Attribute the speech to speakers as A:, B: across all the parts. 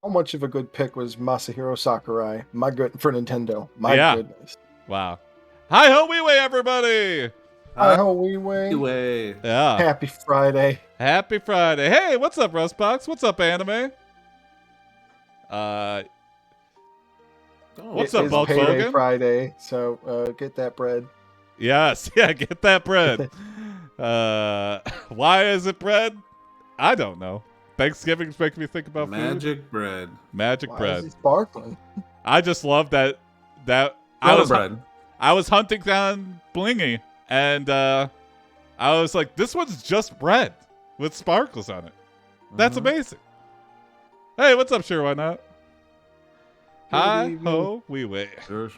A: How much of a good pick was Masahiro Sakurai? My good for Nintendo. My
B: Yeah.
A: goodness.
B: Wow. Hi ho, wee way, everybody.
A: Hi ho, wee way.
C: Way.
B: Yeah.
A: Happy Friday.
B: Happy Friday. Hey, what's up, Rustbox? What's up, anime? What's up,
A: It is
B: Bulk
A: payday
B: Bogan?
A: Friday, so get that bread.
B: Yes, yeah, get that bread. Why is it bread? I don't know. Thanksgiving's making me think about
C: Magic bread.
B: Magic
A: Why
B: bread.
A: is it sparkling?
B: I just love that.
C: Bread.
B: I was hunting down Blingy, and I was like, this one's just bread with sparkles on it. That's amazing. Hey, what's up, Sure Why Not? Hi ho, wee way.
C: Sure.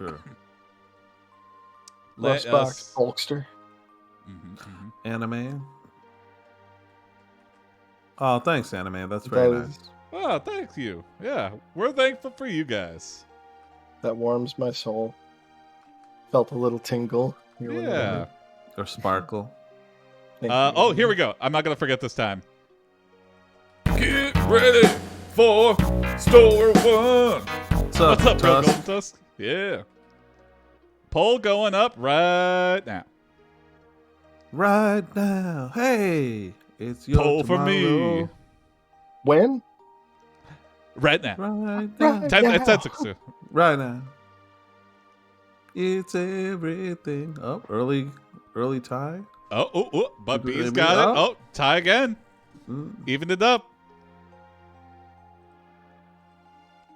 A: Rustbox, Hulkster.
C: Anime. Oh, thanks, Anime. That's very nice.
B: Oh, thank you. Yeah, we're thankful for you guys.
A: That warms my soul. Felt a little tingle.
B: Yeah.
C: Or sparkle.
B: Oh, here we go. I'm not going to forget this time. Get ready for Store One.
C: What's up,
B: Bro,
C: Tusk?
B: Golden Tusk? Yeah. Poll going up right now.
C: Right now. Hey, it's your
B: Poll for
C: tomorrow.
B: me.
A: When?
B: Right now.
C: Right now.
A: Right.
B: 10-6.
C: Right now. It's everything. Oh, early tie.
B: But B's got it. Oh, tie again. Even it up.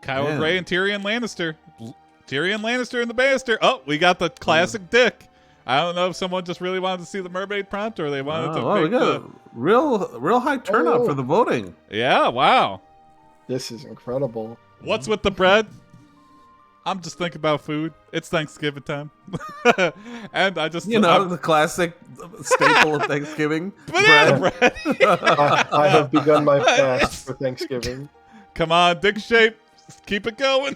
B: Kylo Ray and Tyrion Lannister. Tyrion Lannister and the Bannister. Oh, we got the classic dick. I don't know if someone just really wanted to see the mermaid prompt or they wanted to
C: we
B: pick
C: got a real high turnout for the voting.
B: Yeah, wow.
A: This is incredible.
B: What's with the bread? I'm just thinking about food. It's Thanksgiving time. And I just...
C: the classic staple of Thanksgiving.
B: Banana bread.
A: I have begun my fast for Thanksgiving.
B: Come on, dick shape. Keep it going.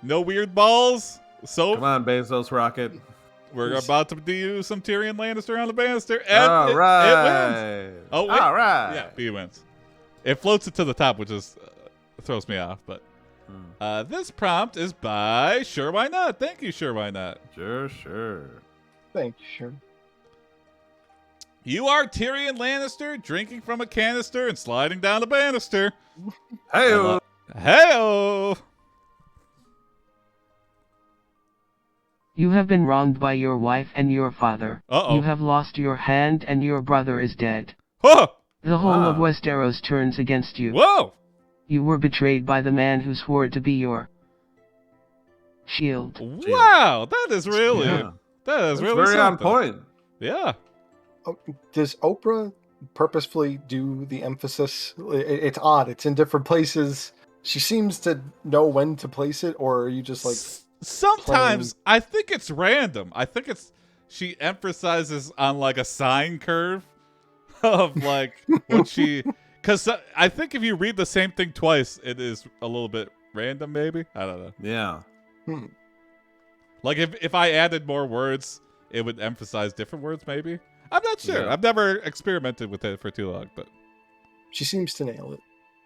B: No weird balls. So
C: Come on, Bezos Rocket.
B: we're about to do some Tyrion Lannister on the Bannister. And
C: All
B: it
C: right.
B: wins. Oh, wait.
C: All right.
B: Yeah, B wins. It floats it to the top, which is throws me off. But this prompt is by Sure Why Not. Thank you, Sure Why Not.
C: Sure.
A: Thank you, sure.
B: You are Tyrion Lannister drinking from a canister and sliding down the banister.
C: Hey.
B: Hey-o!
D: You have been wronged by your wife and your father.
B: Uh-oh.
D: You have lost your hand and your brother is dead.
B: Huh!
D: The whole of Westeros turns against you.
B: Whoa!
D: You were betrayed by the man who swore to be your shield.
B: Wow, that is really
C: That's
B: really
C: very on
B: something.
C: point.
B: Yeah.
A: Oh, does Oprah purposefully do the emphasis? It's odd. It's in different places. She seems to know when to place it, or are you just like...
B: Sometimes I think it's random. I think she emphasizes on like a sine curve of like what she... Because I think if you read the same thing twice, it is a little bit random, maybe? I don't know.
C: Yeah.
B: Like if I added more words, it would emphasize different words, maybe? I'm not sure.
C: Yeah.
B: I've never experimented with it for too long, but...
A: She seems to nail it.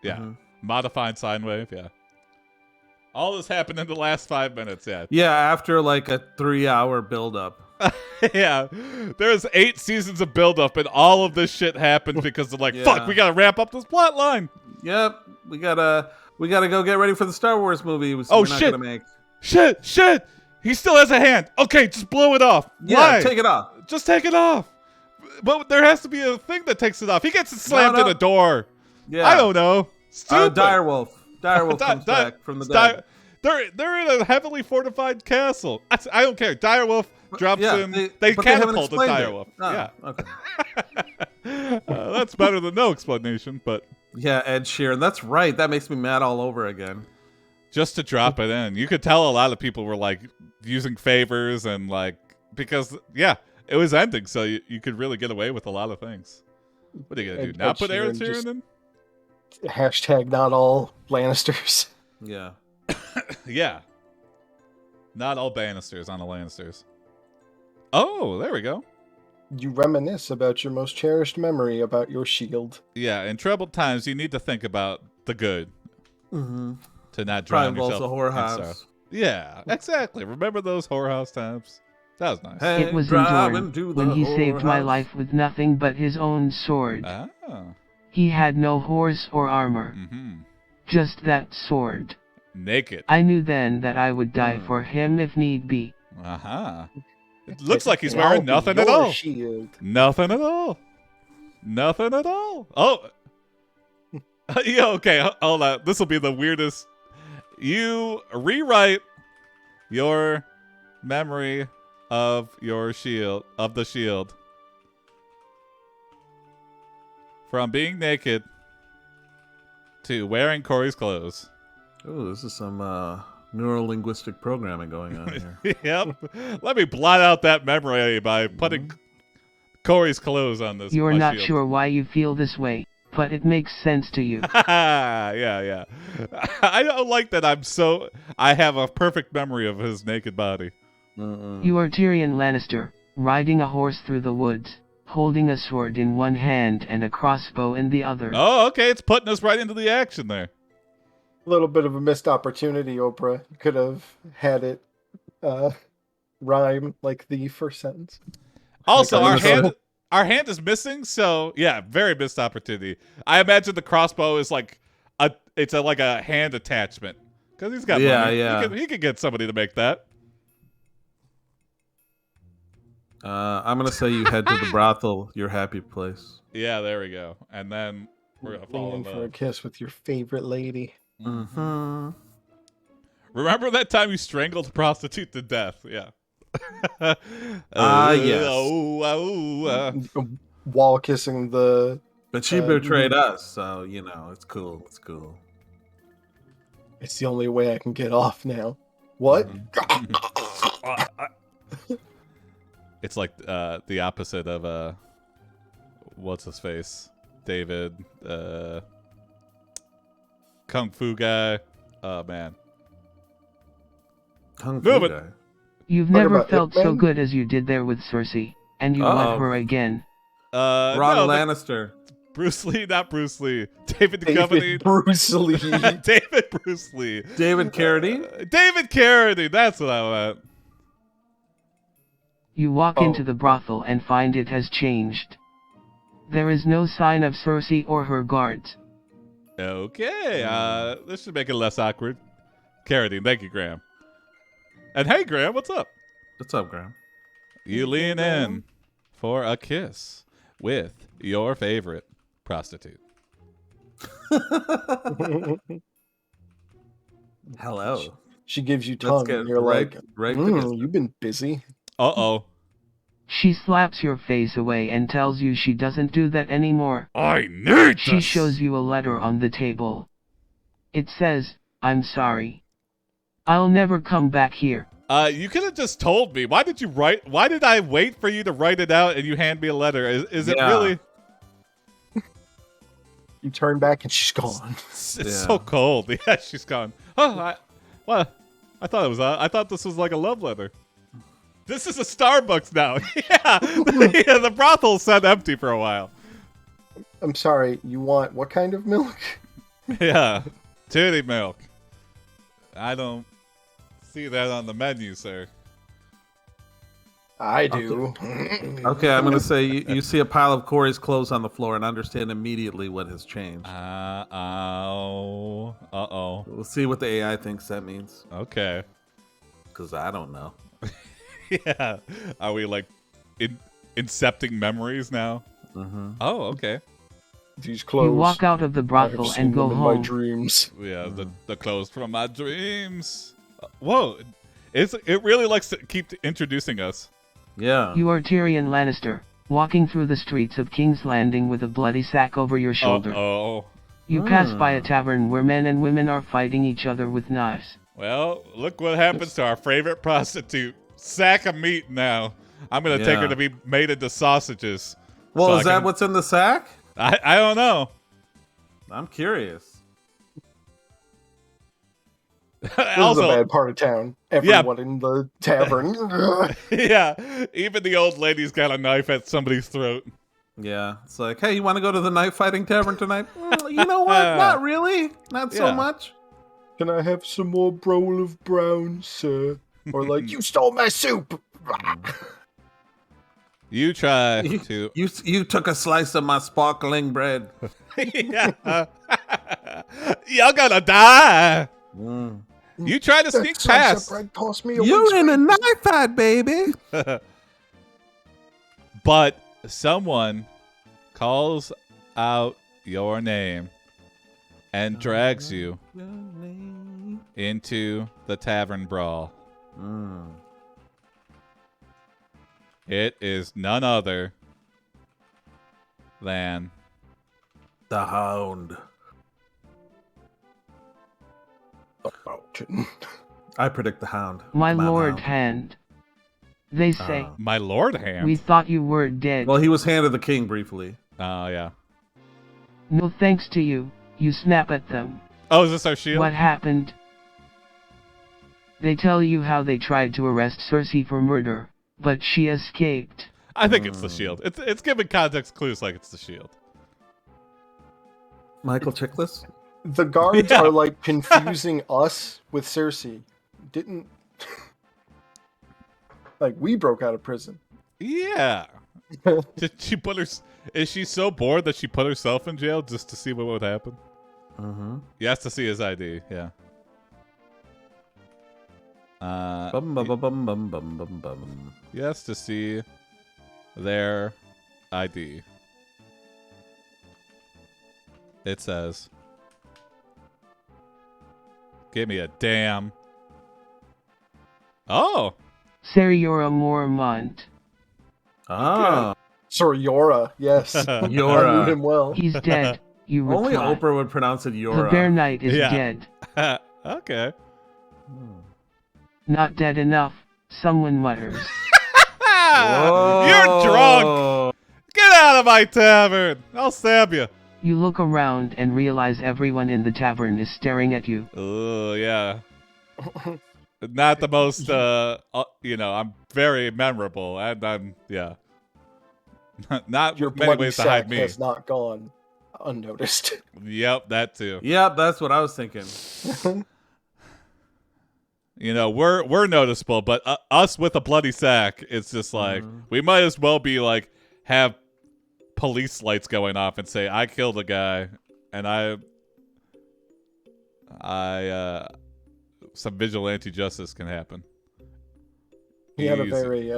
B: Yeah. Modifying sine wave, yeah. All this happened in the last 5 minutes, yeah.
C: Yeah, after like a 3-hour buildup.
B: Yeah. There's 8 seasons of buildup, and all of this shit happened because they're like, fuck, we gotta wrap up this plot line.
C: Yep. We gotta go get ready for the Star Wars movie. We're
B: Oh,
C: not
B: shit.
C: gonna make.
B: Shit! He still has a hand. Okay, just blow it off.
C: Yeah,
B: Why?
C: take it off.
B: Just take it off. But there has to be a thing that takes it off. He gets it slammed in a door.
C: Yeah.
B: I don't know. Stupid.
C: Direwolf. Direwolf comes back from the dead.
B: They're in a heavily fortified castle. I don't care. Direwolf drops in. They
C: but they haven't
B: catapult the
C: explained
B: Direwolf.
C: it. Oh,
B: Yeah.
C: Okay.
B: That's better than no explanation, but
C: Yeah, Ed Sheeran. That's right. That makes me mad all over again.
B: just to drop it in. You could tell a lot of people were like using favors and like because it was ending, so you could really get away with a lot of things. What are you gonna do? Not put Aaron Sheeran in?
A: Hashtag not all Lannisters.
C: Yeah.
B: Yeah. Not all Bannisters on the Lannisters. Oh, there we go.
A: You reminisce about your most cherished memory about your shield.
B: Yeah, in troubled times, you need to think about the good.
C: Mm-hmm.
B: to not
C: Probably
B: drown
C: involves
B: yourself.
C: a
B: in
C: whorehouse.
B: sorrow. Yeah, exactly. Remember those whorehouse times? That was nice.
C: Hey,
D: It was in
C: driving
D: Dorne,
C: to
D: when
C: the
D: he saved my
C: whorehouse.
D: life with nothing but his own sword.
B: Oh.
D: He had no horse or armor,
B: Mm-hmm.
D: just that sword.
B: Naked.
D: I knew then that I would die for him if need be.
B: Uh-huh. It looks like he's
A: And I'll
B: wearing
A: be
B: nothing at
A: your
B: all.
A: shield.
B: Nothing at all. Nothing at all. Oh. Yeah, okay, hold on. This will be the weirdest. You rewrite your memory of your shield, of the shield. From being naked to wearing Cory's clothes.
C: Oh, this is some neuro-linguistic programming going on here.
B: Yep. Let me blot out that memory by putting Cory's clothes on this.
D: You're
B: my
D: not
B: shield.
D: sure why you feel this way, but it makes sense to you.
B: Yeah. I don't like that I have a perfect memory of his naked body.
D: You are Tyrion Lannister, riding a horse through the woods, holding a sword in one hand and a crossbow in the other.
B: Oh, okay. It's putting us right into the action there.
A: A little bit of a missed opportunity, Oprah. Could have had it rhyme like the first sentence.
B: Also,
A: Like,
B: our hand is missing, so yeah, very missed opportunity. I imagine the crossbow is like like a hand attachment because he's got money.
C: Yeah.
B: He could get somebody to make that.
C: I'm gonna say you head to the brothel, your happy place.
B: Yeah, there we go. And then we're gonna
A: Lean
B: follow
A: in for a
B: that.
A: kiss with your favorite lady.
C: Mm-hmm.
B: Remember that time you strangled a prostitute to death? Yeah.
C: Yes.
A: While kissing the...
C: But she betrayed us, so it's cool. It's cool.
A: It's the only way I can get off now. What?
B: It's like the opposite of what's his face? David, Kung Fu guy. Oh man.
C: Kung
B: Move
C: Fu
B: it.
C: guy.
D: You've
A: Talk
D: never
A: about
D: felt so
A: Ip-Man?
D: good as you did there with Cersei, and you want her again.
C: Ron
B: no,
C: Lannister.
B: Bruce Lee, not Bruce Lee. David
A: David
B: Duchovny.
A: Bruce Lee.
B: David Bruce Lee.
C: David Carradine.
B: David Carradine. That's what I meant.
D: You walk
A: Oh.
D: into the brothel and find it has changed. There is no sign of Cersei or her guards.
B: Okay. This should make it less awkward. Carradine, thank you, Graham. And hey, Graham, what's up?
C: What's up, Graham?
B: You lean in for a kiss with your favorite prostitute.
C: Hello.
A: She gives you
C: Let's
A: tongue,
C: get
A: and you're
C: right,
A: like,
C: right to business.
A: you've been busy.
B: Uh-oh.
D: She slaps your face away and tells you she doesn't do that anymore.
B: I need
D: She shows you a letter on the table. It says, "I'm sorry. I'll never come back here."
B: You could have just told me. Why did I wait for you to write it out and you hand me a letter? Is it
C: Yeah.
B: really?
A: You turn back and she's gone.
B: It's so cold. Yeah, she's gone. Oh, I thought it was. I thought this was like a love letter. This is a Starbucks now. Yeah, the brothel sat empty for a while.
A: I'm sorry, you want what kind of milk?
B: Yeah, titty milk. I don't see that on the menu, sir.
A: I do.
C: Okay, I'm gonna say you see a pile of Cory's clothes on the floor and understand immediately what has changed.
B: Uh-oh.
C: We'll see what the AI thinks that means,
B: Okay.
C: because I don't know.
B: Yeah. Are we like incepting memories now?
C: Mm-hmm.
B: Oh, okay.
A: These clothes.
D: You walk out of the
A: I have
D: brothel
A: seen
D: and go
A: them in my
D: home.
A: dreams.
B: Yeah, the clothes from my dreams. Whoa. It really likes to keep introducing us.
C: Yeah.
D: You are Tyrion Lannister, walking through the streets of King's Landing with a bloody sack over your shoulder.
B: Oh.
D: You pass by a tavern where men and women are fighting each other with knives.
B: Well, look what happens to our favorite prostitute. Sack of meat now. I'm going to take her
C: Yeah.
B: to be made into sausages.
C: Well,
B: So
C: is
B: I
C: that
B: can-
C: what's in the sack?
B: I don't know.
C: I'm curious.
A: This is a
B: Also,
A: bad part of town. Everyone in the tavern.
B: yeah, even the old lady's got a knife at somebody's throat.
C: Yeah, it's like, hey, you want to go to the knife fighting tavern tonight? You know what? Not really. Not so
B: Yeah.
C: much.
A: Can I have some more bowl of brown, sir? Or like, you stole my soup!
B: You try to.
C: You took a slice of my sparkling bread.
B: Yeah. Y'all gonna die. You try to sneak past.
A: Bread cost me a
C: You're in a knife fight, baby.
B: But someone calls out your name and drags you into the tavern brawl. It is none other than
C: the Hound. I predict the Hound.
D: My lord Hand. They say.
B: My lord Hand?
D: We thought you were dead.
C: Well, he was Hand of the King briefly.
B: Oh, yeah.
D: No thanks to you. You snap at them.
B: Oh, is this our shield?
D: What happened? They tell you how they tried to arrest Cersei for murder, but she escaped.
B: I think it's the shield. It's giving context clues like it's the shield.
C: Michael Chiklis?
A: The guards are like confusing us with Cersei. Didn't like we broke out of prison.
B: Yeah. Did she put her? Is she so bored that she put herself in jail just to see what would happen? He has to see his ID. Yeah. He has to see their ID. It says, "Give me a damn." Oh.
D: Seriora Mormont.
C: Ah.
A: Sir Yora, yes.
C: Yora.
A: I knew him well.
D: He's dead, you reply.
C: Only Oprah would pronounce it Yora.
D: The Bear Knight is dead.
B: Okay.
D: Not dead enough, someone mutters.
B: You're drunk! Get out of my tavern! I'll stab you.
D: You look around and realize everyone in the tavern is staring at you.
B: Oh, yeah. Not the most, I'm very memorable, and I'm, yeah. Not
A: Your
B: many ways to hide
A: sack
B: me.
A: has not gone unnoticed.
B: Yep, that too.
C: Yep, that's what I was thinking.
B: We're noticeable, but us with a bloody sack, it's just like, we might as well be like, have police lights going off and say, I killed a guy, and some vigilante justice can happen.
A: He had a very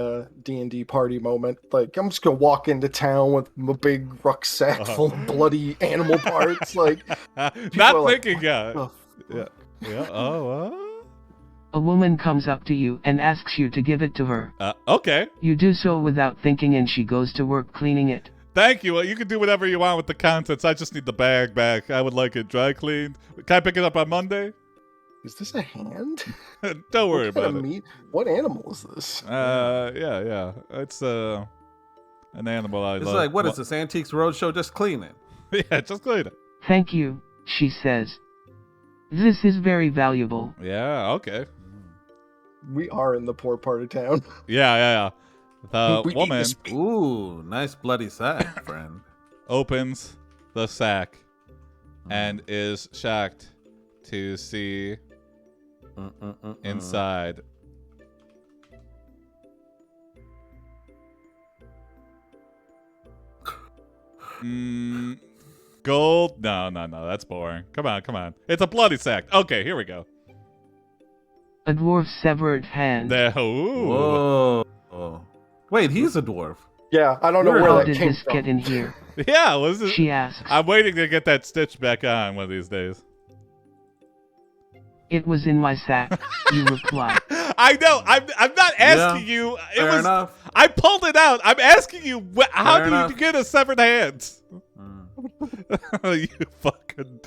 A: D&D party moment. Like, I'm just gonna walk into town with my big rucksack full of bloody animal parts. Like,
B: not thinking,
A: oh,
B: yeah. Oh,
D: A woman comes up to you and asks you to give it to her.
B: Okay.
D: You do so without thinking and she goes to work cleaning it.
B: Thank you. Well, you can do whatever you want with the contents. I just need the bag back. I would like it dry cleaned. Can I pick it up on Monday?
A: Is this a hand?
B: Don't worry about it.
A: Meat? What animal is this?
B: Yeah. It's an animal I love.
C: It's like, what is this, Antiques Roadshow? Just clean it.
B: Yeah, just clean it.
D: Thank you, she says. This is very valuable.
B: Yeah, okay.
A: We are in the poor part of town.
B: Yeah. The woman
C: Ooh, nice bloody sack, friend.
B: opens the sack and is shocked to see inside gold. No, that's boring. Come on. It's a bloody sack. Okay, here we go.
D: A dwarf's severed hand.
B: There. Ooh.
C: Whoa. Wait, he's a dwarf.
A: Yeah, I don't know where
D: How
A: that
D: did
A: came
D: this
A: from.
D: get in here?
B: Yeah, was it?
D: She asks.
B: I'm waiting to get that stitch back on one of these days.
D: It was in my sack, you reply.
B: I know. I'm not asking you. It
C: fair
B: was.
C: enough.
B: I pulled it out. I'm asking you. How
C: Fair
B: do
C: enough.
B: you get a severed hand? You fucking.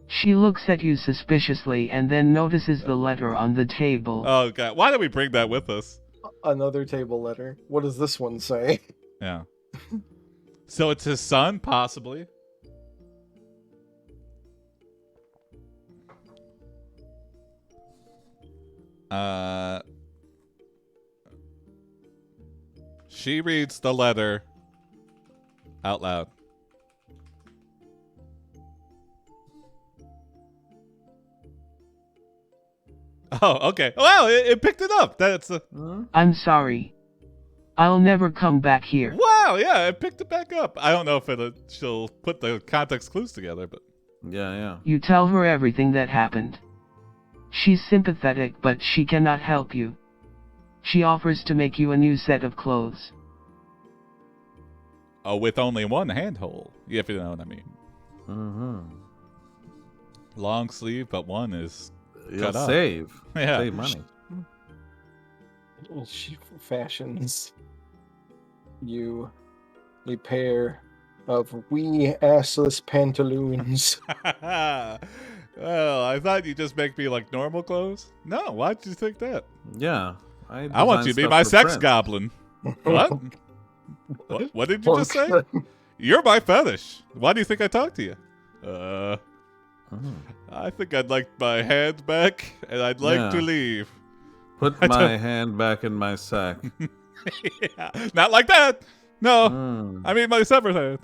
D: She looks at you suspiciously and then notices the letter on the table.
B: Oh god. Why did we bring that with us?
A: Another table letter. What does this one say?
B: Yeah. So it's his son, possibly. She reads the letter out loud. Oh, okay. Wow, it picked it up. That's
D: I'm sorry. I'll never come back here.
B: wow. Yeah, it picked it back up. I don't know if she'll put the context clues together, but
C: Yeah.
D: You tell her everything that happened. She's sympathetic, but she cannot help you. She offers to make you a new set of clothes.
B: oh, with only one handhole, if you know what I mean.
C: Mm-hmm.
B: Long sleeve, but one is
C: You'll
B: cut off.
C: save.
B: Yeah.
C: Save money.
A: She fashions you a pair of wee assless pantaloons.
B: Well, I thought you'd just make me like normal clothes. No, why'd you think that?
C: Yeah.
B: I want you to be my sex goblin. What? What did you just say? You're my fetish. Why do you think I talked to you? I think I'd like my hand back, and I'd like to leave.
C: Put my hand back in my sack.
B: Yeah, not like that. No, I mean my severed hand.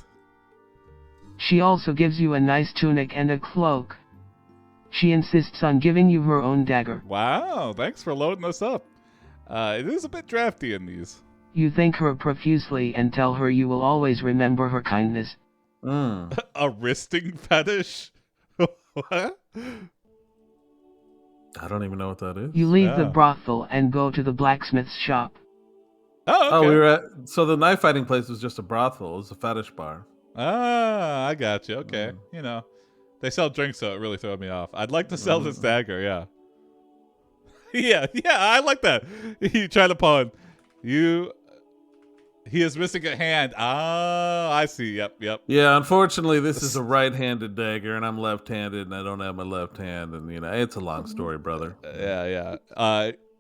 D: She also gives you a nice tunic and a cloak. She insists on giving you her own dagger.
B: Wow, thanks for loading us up. It is a bit drafty in these.
D: You thank her profusely and tell her you will always remember her kindness.
B: A wristing fetish? What?
C: I don't even know what that is.
D: You leave the brothel and go to the blacksmith's shop.
B: Oh, okay.
C: Oh, we were at. So the knife fighting place was just a brothel. It was a fetish bar.
B: Ah, I got you. Okay. You know, they sell drinks, so it really threw me off. I'd like to sell this dagger, yeah. Yeah, I like that. You try to pawn. He is missing a hand. Ah, I see. Yep.
C: Yeah, unfortunately, this is a right-handed dagger, and I'm left-handed, and I don't have my left hand, and it's a long story, brother.
B: Yeah.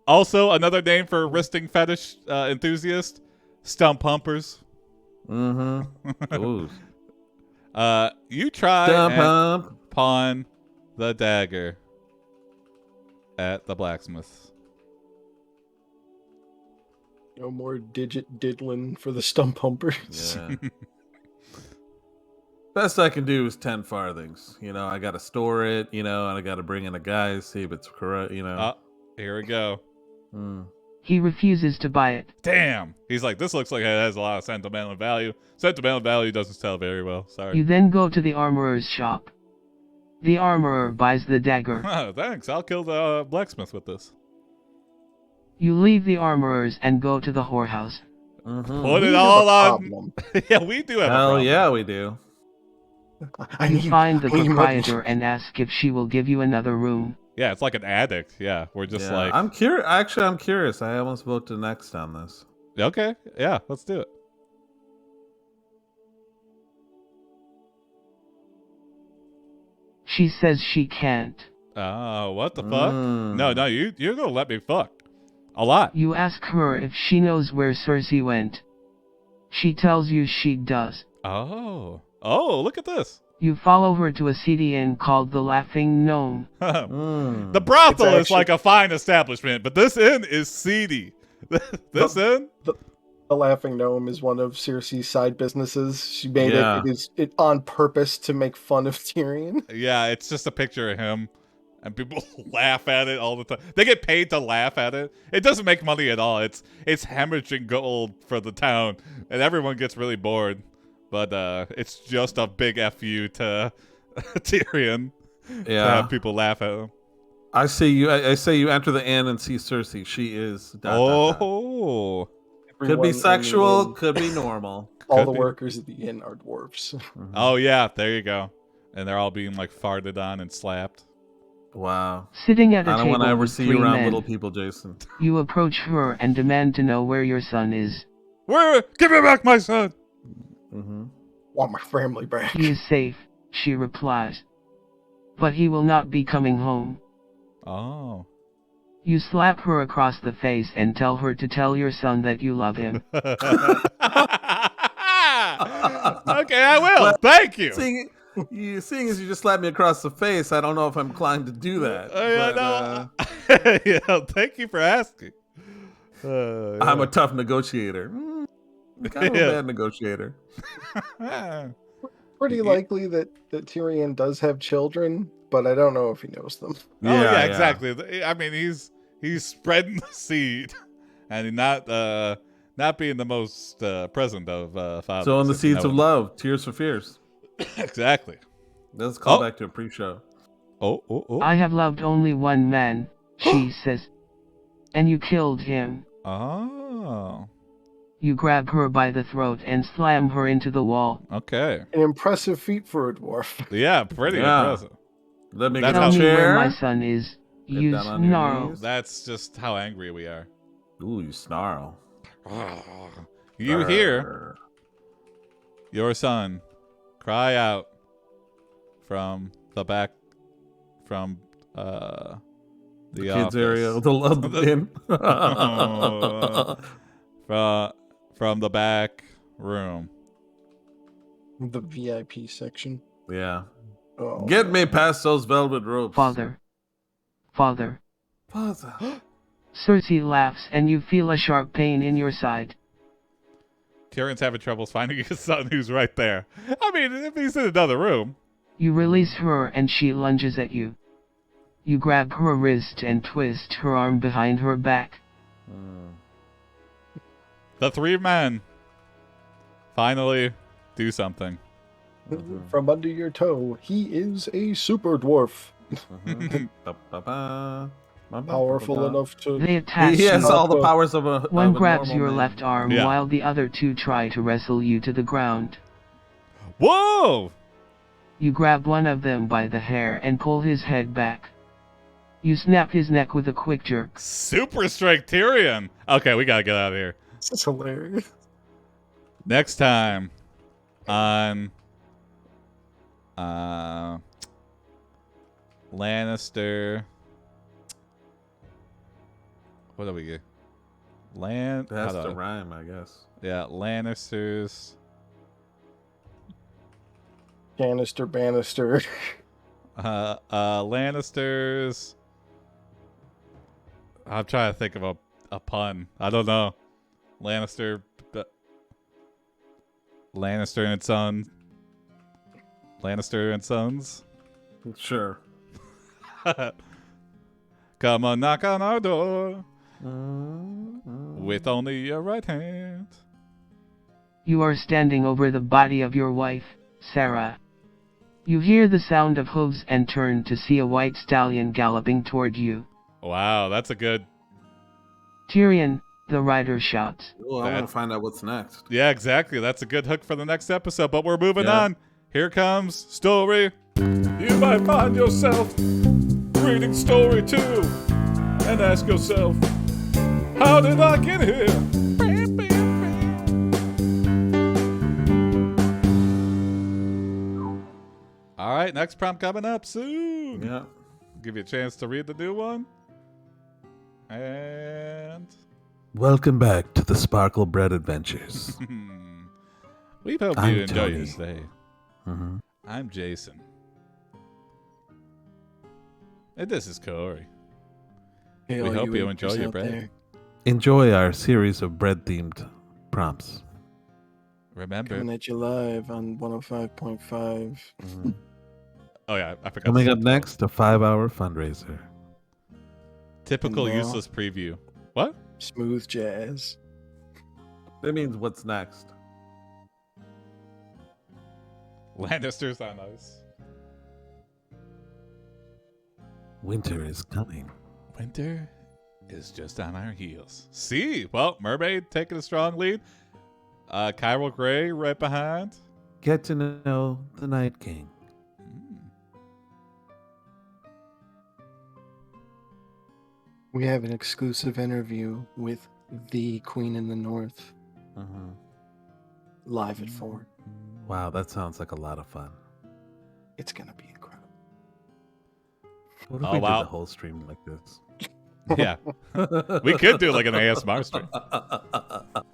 B: Also, another name for wristing fetish enthusiast, stump humpers.
C: Mm-hmm. Ooh.
B: You try
C: Stump
B: and
C: hump.
B: pawn the dagger at the blacksmith.
A: No more digit diddling for the stump humpers.
C: Yeah. Best I can do is 10 farthings. I got to store it, and I got to bring in a guy, see if it's correct,
B: Here we go.
D: He refuses to buy it.
B: Damn. He's like, this looks like it has a lot of sentimental value. Sentimental value doesn't sell very well. Sorry.
D: You then go to the armorer's shop. The armorer buys the dagger.
B: Thanks. I'll kill the blacksmith with this.
D: You leave the armorer's and go to the whorehouse.
B: Put it all on. Yeah, we do have a problem.
C: Yeah, we do.
D: You find the proprietor and ask if she will give you another room.
B: Yeah, it's like an addict. Yeah, we're just like...
C: I'm curious. Actually, I'm curious. I almost vote to next on this.
B: Okay, yeah, let's do it.
D: She says she can't.
B: Oh, what the fuck? No, you're gonna let me fuck. A lot.
D: You ask her if she knows where Cersei went. She tells you she does.
B: Oh, look at this.
D: You follow her to a seedy inn called the Laughing Gnome.
B: The brothel is like a fine establishment, but this inn is seedy. This inn?
A: The Laughing Gnome is one of Cersei's side businesses. She made it on purpose to make fun of Tyrion.
B: Yeah, it's just a picture of him. And people laugh at it all the time. They get paid to laugh at it. It doesn't make money at all. It's hemorrhaging gold for the town, and everyone gets really bored. But it's just a big FU to Tyrion to have people laugh at him.
C: I see you. I say you enter the inn and see Cersei. She is. Could be sexual. Could be normal.
A: All the workers at the inn are dwarves.
B: Oh yeah, there you go. And they're all being like farted on and slapped.
C: Wow.
D: Sitting at a table
C: I don't want to ever
D: with
C: see
D: three
C: you around
D: men,
C: little people, Jason.
D: You approach her and demand to know where your son is.
B: Give me back my son!
A: Want my family back.
D: He is safe, she replies. But he will not be coming home.
B: Oh.
D: You slap her across the face and tell her to tell your son that you love him.
B: Okay, I will. Thank you.
C: Seeing as you just slapped me across the face, I don't know if I'm inclined to do that.
B: Thank you for asking.
C: I'm a tough negotiator. Kind of a bad negotiator.
A: Pretty likely that Tyrion does have children, but I don't know if he knows them.
B: Yeah, exactly. I mean, he's spreading the seed, and not being the most present of fathers.
C: So on the
B: if you
C: seeds
B: know
C: of
B: what
C: love, Tears for Fears.
B: exactly.
C: Let's call
B: Oh.
C: back to a pre-show.
B: Oh.
D: I have loved only one man, she says. And you killed him.
B: Oh.
D: You grab her by the throat and slam her into the wall.
B: Okay.
A: An impressive feat for a dwarf.
B: Yeah, pretty impressive.
C: Let me
B: That's
C: get
D: Tell
C: a
D: me where
C: chair.
D: my son is.
C: Get
D: You
C: down on your
D: snarl.
C: knees.
B: That's just how angry we are.
C: Ooh, you snarl.
B: You hear your son cry out from the back, from the
C: kids
B: office.
C: area, the love bin.
B: From the back room.
A: The VIP section.
C: Yeah.
A: Oh,
C: Get me past those velvet ropes.
D: Father. Father.
C: Father.
D: Cersei laughs and you feel a sharp pain in your side.
B: Tyrion's having troubles finding his son who's right there. I mean, if he's in another room.
D: You release her and she lunges at you. You grab her wrist and twist her arm behind her back.
B: The three men finally do something.
A: From under your toe, he is a super dwarf. Powerful enough to...
D: They attach
C: He has
D: you.
C: all the powers of a
D: One
C: of a
D: grabs
C: normal
D: your
C: man.
D: left arm
B: Yeah.
D: while the other two try to wrestle you to the ground.
B: Whoa!
D: You grab one of them by the hair and pull his head back. You snap his neck with a quick jerk.
B: Super strike Tyrion. Okay, we gotta get out of here.
A: This is hilarious.
B: Next time on Lannister. What do we get?
C: That's the rhyme, I guess.
B: Yeah, Lannisters.
A: Canister, Bannister.
B: Lannisters. I'm trying to think of a pun. I don't know. Lannister and Son. Lannister and Sons.
C: Sure.
B: Come on, knock on our door with only your right hand.
D: You are standing over the body of your wife, Sarah. You hear the sound of hooves and turn to see a white stallion galloping toward you.
B: Wow, that's a good...
D: Tyrion, the rider shouts.
C: Oh, I want to find out what's next.
B: Yeah, exactly. That's a good hook for the next episode, but we're moving
C: Yeah.
B: on. Here comes story. You might find yourself reading story 2 and ask yourself, how did I get here? All right, next prompt coming up soon.
C: Yeah.
B: Give you a chance to read the new one. And
C: Welcome back to the Sparkle Bread Adventures.
B: we hope
C: I'm
B: you enjoy your
C: Tony.
B: stay.
C: Mm-hmm.
B: I'm Jason. And this is Cory.
A: Hey,
B: We
A: all
B: hope you enjoy
A: acres
B: your
A: out
B: bread.
A: there,
C: Enjoy our series of bread-themed prompts.
B: Remember.
A: coming at you live on 105.5.
B: Oh, yeah, I forgot.
C: Coming
B: to-
C: up next, a 5-hour fundraiser.
B: Typical
A: And now-
B: useless preview. What?
A: Smooth jazz.
C: That means what's next?
B: Lannisters on ice.
C: Winter is coming.
B: Winter is just on our heels. See? Well, Mermaid taking a strong lead. Kyril Grey right behind.
C: Get to know the Night King.
A: We have an exclusive interview with the Queen in the North,
C: Mm-hmm.
A: live at 4.
C: Wow, that sounds like a lot of fun.
A: It's going to be incredible.
C: What if
B: Oh,
C: we
B: wow.
C: did the whole stream like this?
B: Yeah. We could do like an ASMR stream.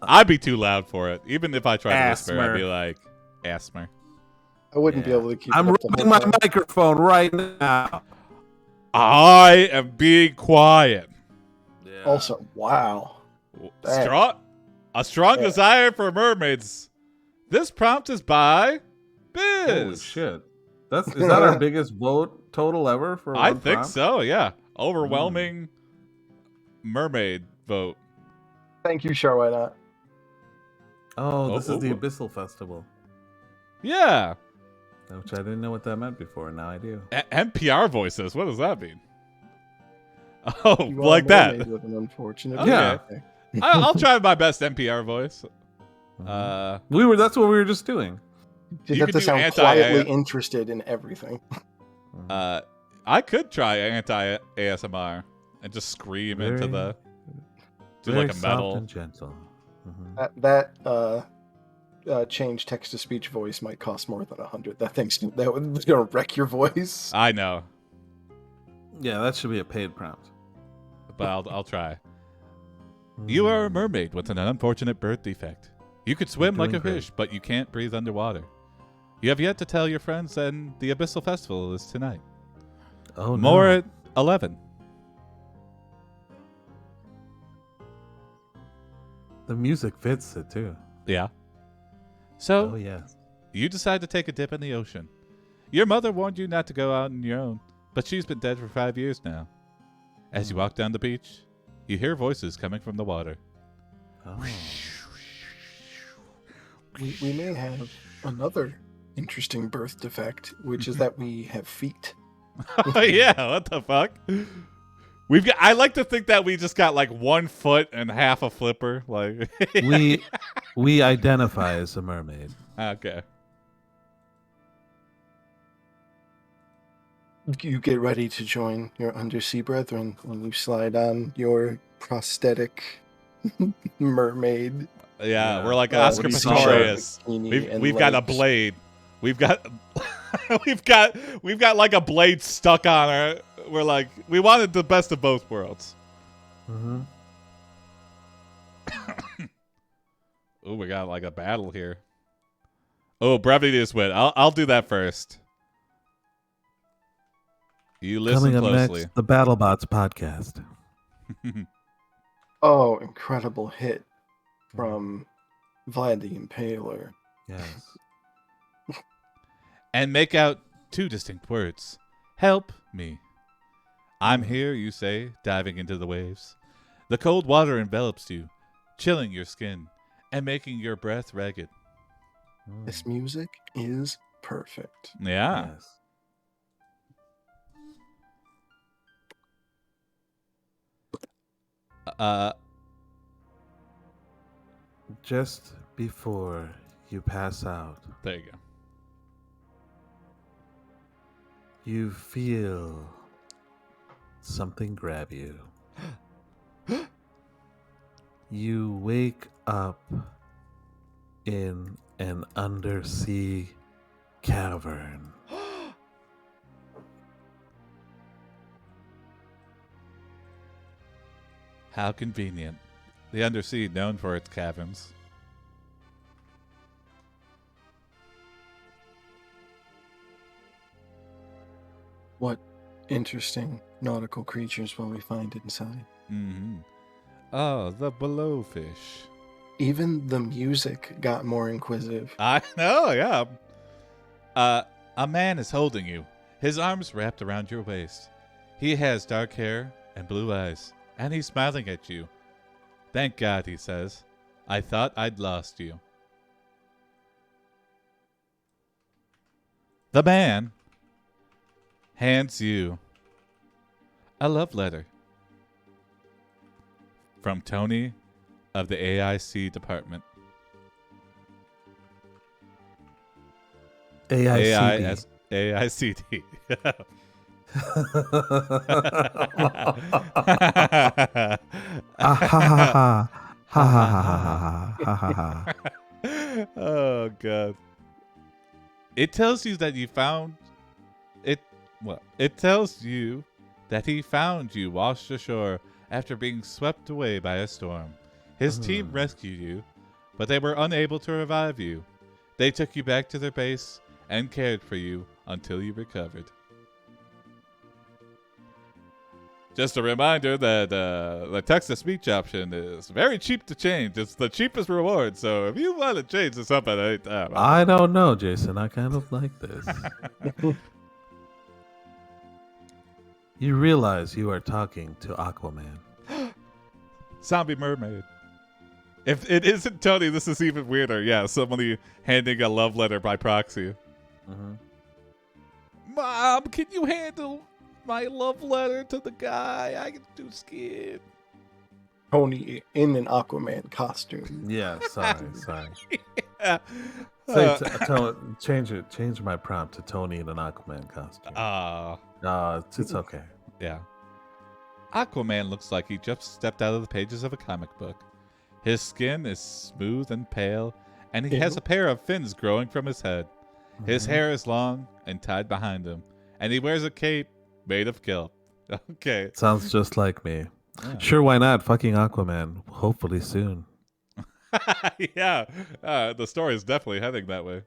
B: I'd be too loud for it. Even if I tried to whisper, I'd be like, ASMR.
A: I wouldn't be
C: Yeah.
A: able to keep
C: I'm
A: it up the
C: rubbing
A: whole
C: my
A: time.
C: microphone right now.
B: I am being quiet.
C: Yeah.
A: Also, wow. Dang.
B: A strong
A: Yeah.
B: desire for mermaids. This prompt is by
C: Holy
B: Biz.
C: shit. Is that our biggest vote total ever for
B: I
C: one
B: think
C: prompt?
B: so, yeah. Overwhelming mermaid vote.
A: Thank you, sure, why not?
C: Oh, this is the
B: Oh.
C: Abyssal Festival,
B: Yeah.
C: which I didn't know what that meant before. Now I do.
B: NPR voices. What does that mean? Oh,
A: You are
B: like
A: a
B: that.
A: mermaid with an unfortunate
B: Okay.
C: Yeah.
A: birthday.
B: I'll try my best NPR voice.
C: That's what we were just doing.
A: You
B: You
A: have
B: could
A: to
B: do
A: sound
B: anti-
A: quietly interested in everything.
B: I could try anti ASMR and just scream into the do
C: very
B: like a metal.
C: soft and gentle.
A: That change text to speech voice might cost more than 100. That was gonna wreck your voice.
B: I know,
C: Yeah, that should be a paid prompt.
B: but I'll try. You are a mermaid with an unfortunate birth defect. You could swim like a
C: doing great.
B: fish, but you can't breathe underwater. You have yet to tell your friends that the Abyssal Festival is tonight.
C: Oh,
B: More
C: no.
B: at 11.
C: The music fits it too.
B: Yeah. So
C: Oh yes.
B: you decide to take a dip in the ocean. Your mother warned you not to go out on your own, but she's been dead for 5 years now. As you walk down the beach, you hear voices coming from the water.
C: Oh.
A: We may have another interesting birth defect, which is that we have feet.
B: Oh yeah, what the fuck? I like to think that we just got like 1 foot and half a flipper. Like
C: we identify as a mermaid.
B: okay.
A: You get ready to join your undersea brethren when you slide on your prosthetic mermaid.
B: Yeah,
C: Yeah.
B: we're like
A: Oh,
B: Oscar
A: what do you see?
B: Pistorius.
A: Bikini and
B: We've got a
A: legs.
B: blade. We've got we've got like a blade stuck on her. We're like we wanted the best of both worlds.
C: Mm-hmm.
B: Oh, we got like a battle here. Oh, brevity is wit. I'll do that first. You listen
C: Coming up
B: closely.
C: next, the BattleBots podcast.
A: Oh, incredible hit from Vlad the Impaler.
C: Yes.
B: And make out 2 distinct words. Help me. I'm here, you say, diving into the waves. The cold water envelops you, chilling your skin and making your breath ragged.
A: This music is perfect.
B: Yeah.
C: Yes. Just before you pass out,
B: There you go.
C: you feel something grab you. You wake up in an undersea cavern.
B: How convenient. The undersea, known for its caverns.
A: What interesting nautical creatures will we find inside?
B: Mm-hmm. Oh, the blowfish.
A: Even the music got more inquisitive.
B: I know, yeah. A man is holding you, his arms wrapped around your waist. He has dark hair and blue eyes, and he's smiling at you. Thank God, he says. I thought I'd lost you. The man hands you a love letter from Tony of the AIC department.
C: AICD.
B: AICD. Oh god. It tells you that you found it. Well, it tells you that he found you washed ashore after being swept away by a storm. His team rescued you, but they were unable to revive you. They took you back to their base and cared for you until you recovered. Just a reminder that the text-to-speech option is very cheap to change. It's the cheapest reward. So if you want to change to something,
C: I don't know, Jason. I kind of like this. You realize you are talking to Aquaman.
B: Zombie mermaid. If it isn't Tony, this is even weirder. Yeah, somebody handing a love letter by proxy.
C: Mm-hmm.
B: Mom, can you handle my love letter to the guy? I get too scared.
A: Tony in an Aquaman costume.
C: Yeah, sorry.
B: Yeah.
C: Change my prompt to Tony in an Aquaman costume. It's okay.
B: Yeah. Aquaman looks like he just stepped out of the pages of a comic book. His skin is smooth and pale, and he has a pair of fins growing from his head. His hair is long and tied behind him, and he wears a cape made of kelp. Okay.
C: Sounds just like me.
B: Yeah.
C: Sure, why not? Fucking Aquaman. Hopefully soon.
B: Yeah. The story is definitely heading that way.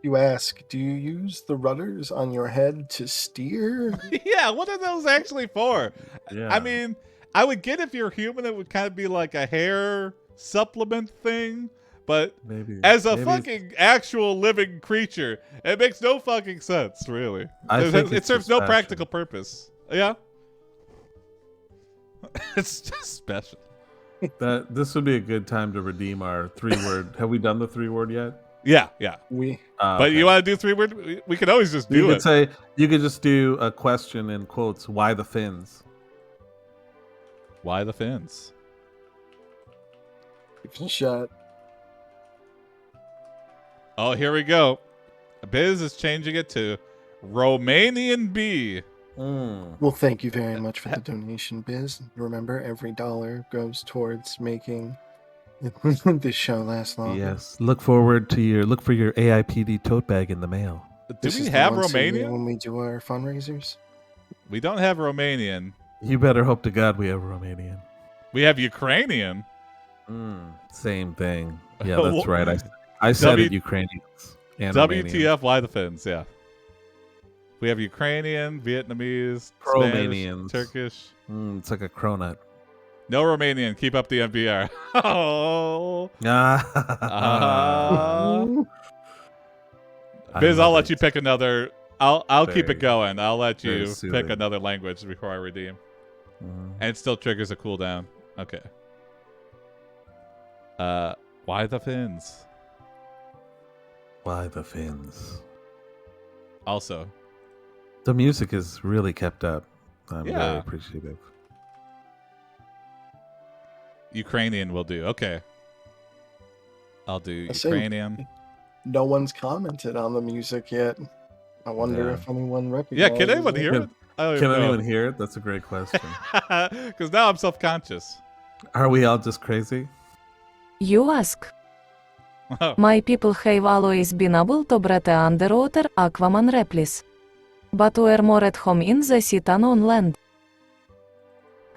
A: You ask, do you use the rudders on your head to steer?
B: Yeah, what are those actually for?
C: Yeah.
B: I mean, I would get if you're human, it would kind of be like a hair supplement thing. But as a fucking actual living creature, it makes no fucking sense, really. It serves no practical purpose. Yeah? It's just special.
C: This would be a good time to redeem our 3-word. Have we done the 3-word yet?
B: Yeah.
C: But
B: you want to do 3-word? We could always just do it.
C: You could just do a question in quotes. Why the fins?
B: Why the fins?
A: Give it a shot.
B: Oh, here we go. Biz is changing it to Romanian B.
A: Well, thank you very much for the donation, Biz. Remember, every dollar goes towards making this show last longer.
C: Yes. Look for your AiPD tote bag in the mail.
B: Do we have Romanian?
A: When we do our fundraisers?
B: We don't have Romanian.
C: You better hope to God we have Romanian.
B: We have Ukrainian.
C: Same thing. Yeah, that's right. I said it, Ukrainians. And
B: WTF,
C: Romanians.
B: why the fins? Yeah. We have Ukrainian, Vietnamese,
C: Romanians,
B: Turkish.
C: It's like a cronut.
B: No Romanian. Keep up the NPR. Oh. Biz, I'll let you pick another. I'll keep it going. I'll let you pick another language before I redeem. And it still triggers a cooldown. Okay. Why the fins?
C: Why the fins?
B: Also,
C: the music is really kept up. I'm
B: Yeah.
C: very appreciative.
B: Ukrainian will do. Okay. I'll do
A: I see.
B: Ukrainian.
A: No one's commented on the music yet. I wonder
C: Yeah.
A: if anyone
B: Yeah,
A: recognizes
B: can anyone hear it?
C: Can anyone hear it? That's a great question.
B: Because now I'm self-conscious.
C: Are we all just crazy?
E: You ask. My people have always been able to breathe underwater Aquaman replies. But we're more at home in the sea than on land.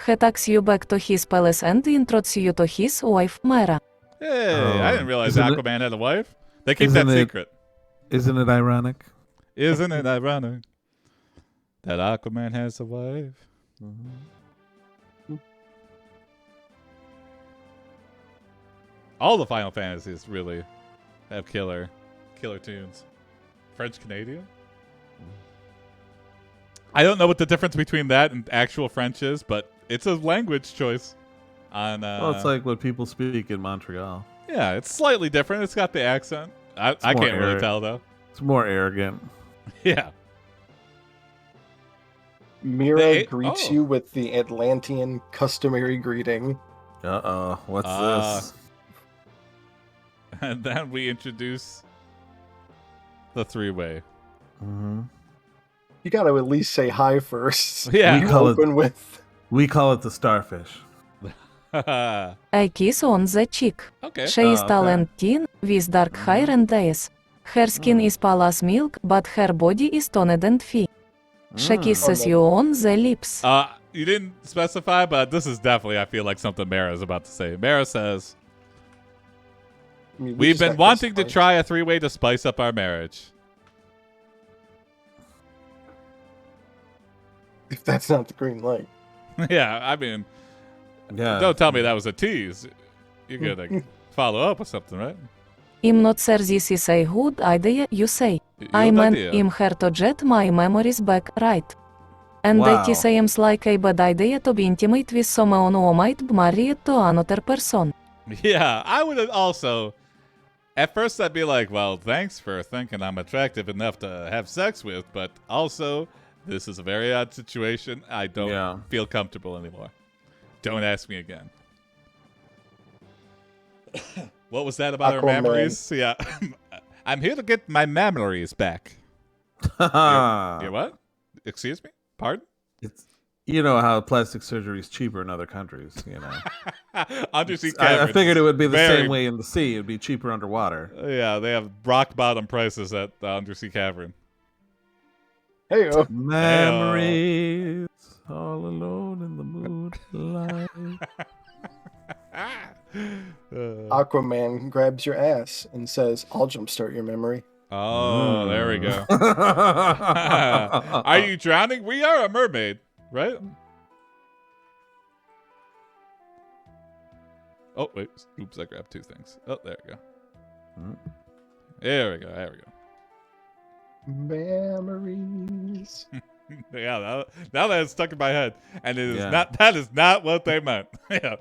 E: He takes you back to his palace and introduces you to his wife, Mara.
B: Hey,
C: Oh,
B: I didn't realize
C: isn't it-
B: Aquaman had a wife. They keep that
C: isn't it-
B: secret.
C: Isn't it ironic?
B: Isn't it ironic that Aquaman has a wife? All the Final Fantasies really have killer tunes. French Canadian? I don't know what the difference between that and actual French is, but it's a language choice.
C: Well, it's like what people speak in Montreal.
B: Yeah, it's slightly different. It's got the accent. I
C: more
B: can't really tell though.
C: It's more arrogant.
B: Yeah.
A: Mira greets you with the Atlantean customary greeting.
C: What's this?
B: And then we introduce the three-way.
A: You got to at least say hi first.
B: Yeah.
A: You open with.
C: We call it the starfish.
E: A kiss on the cheek.
B: Okay.
E: She is tall and thin, with dark hair and eyes. Her skin is pale as milk, but her body is toned and fee. She kisses you on the lips.
B: You didn't specify, but this is definitely, I feel like, something Mara is about to say. Mara says, we've been wanting to try a three-way to spice up our marriage.
A: If that's not the green light.
B: Yeah, I mean,
C: Yeah.
B: don't tell me that was a tease. You're gonna follow up with something, right?
E: I'm not sure this is a good idea, you say. I
B: Good
E: mean,
B: idea.
E: I'm here to get my memories back, right? And
C: Wow.
E: it seems like a bad idea to be intimate with someone who might be married to another person.
B: Yeah, I would also. At first, I'd be like, well, thanks for thinking I'm attractive enough to have sex with, but also, this is a very odd situation. I don't feel comfortable anymore. Don't ask me again. What was that about our
A: Aquaman.
B: memories? Yeah. I'm here to get my memories back. Your what? Excuse me? Pardon?
C: It's you know how plastic surgery is cheaper in other countries, you know.
B: Undersea
C: I
B: caverns.
C: figured it would be the
B: Very-
C: same way in the sea. It'd be cheaper underwater.
B: Yeah, they have rock bottom prices at the undersea cavern.
A: Hey,
C: Memories all alone in the moonlight.
A: Aquaman grabs your ass and says, "I'll jumpstart your memory."
B: Oh, there we go. Are you drowning? We are a mermaid, right? Oh, wait. Oops, I grabbed two things. Oh, there we go. There we go. There we go.
A: Memories.
B: Yeah, now that it's stuck in my head. And it is
C: Yeah.
B: not. That is not what they meant. Yeah.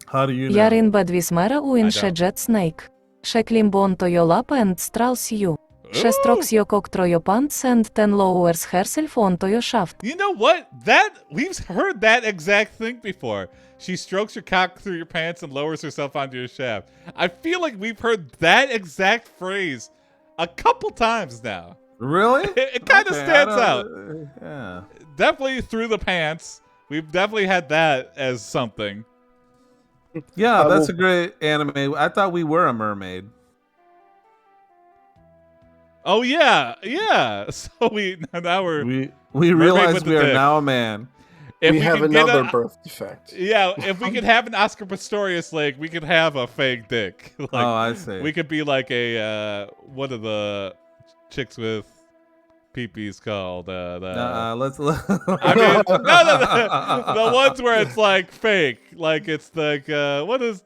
C: How do you know?
E: You're in bed with Mara in
B: I
E: she
B: don't.
E: jet snake. She climb onto your lap and strolls you. She strokes your cock through your pants and then lowers herself onto your shaft.
B: You know what? We've heard that exact thing before. She strokes your cock through your pants and lowers herself onto your shaft. I feel like we've heard that exact phrase a couple times now.
C: Really?
B: It kind of
C: Okay, I
B: stands
C: don't-
B: out.
C: Yeah.
B: Definitely through the pants. We've definitely had that as something.
C: Yeah,
A: I
C: that's
A: will-
C: a great anime. I thought we were a mermaid.
B: Oh yeah, yeah. So now we're
C: We
B: Mermaid
C: realize
B: with the
C: we are
B: dick.
C: now a man.
B: if
A: we have
B: could get
A: another birth defect.
B: Yeah, if we could have an Oscar Pistorius leg, we could have a fake dick. Like,
C: Oh, I see.
B: we could be like a what are the chicks with peepees called?
C: Let's.
B: I mean, no, the ones where it's like fake, like it's like what is?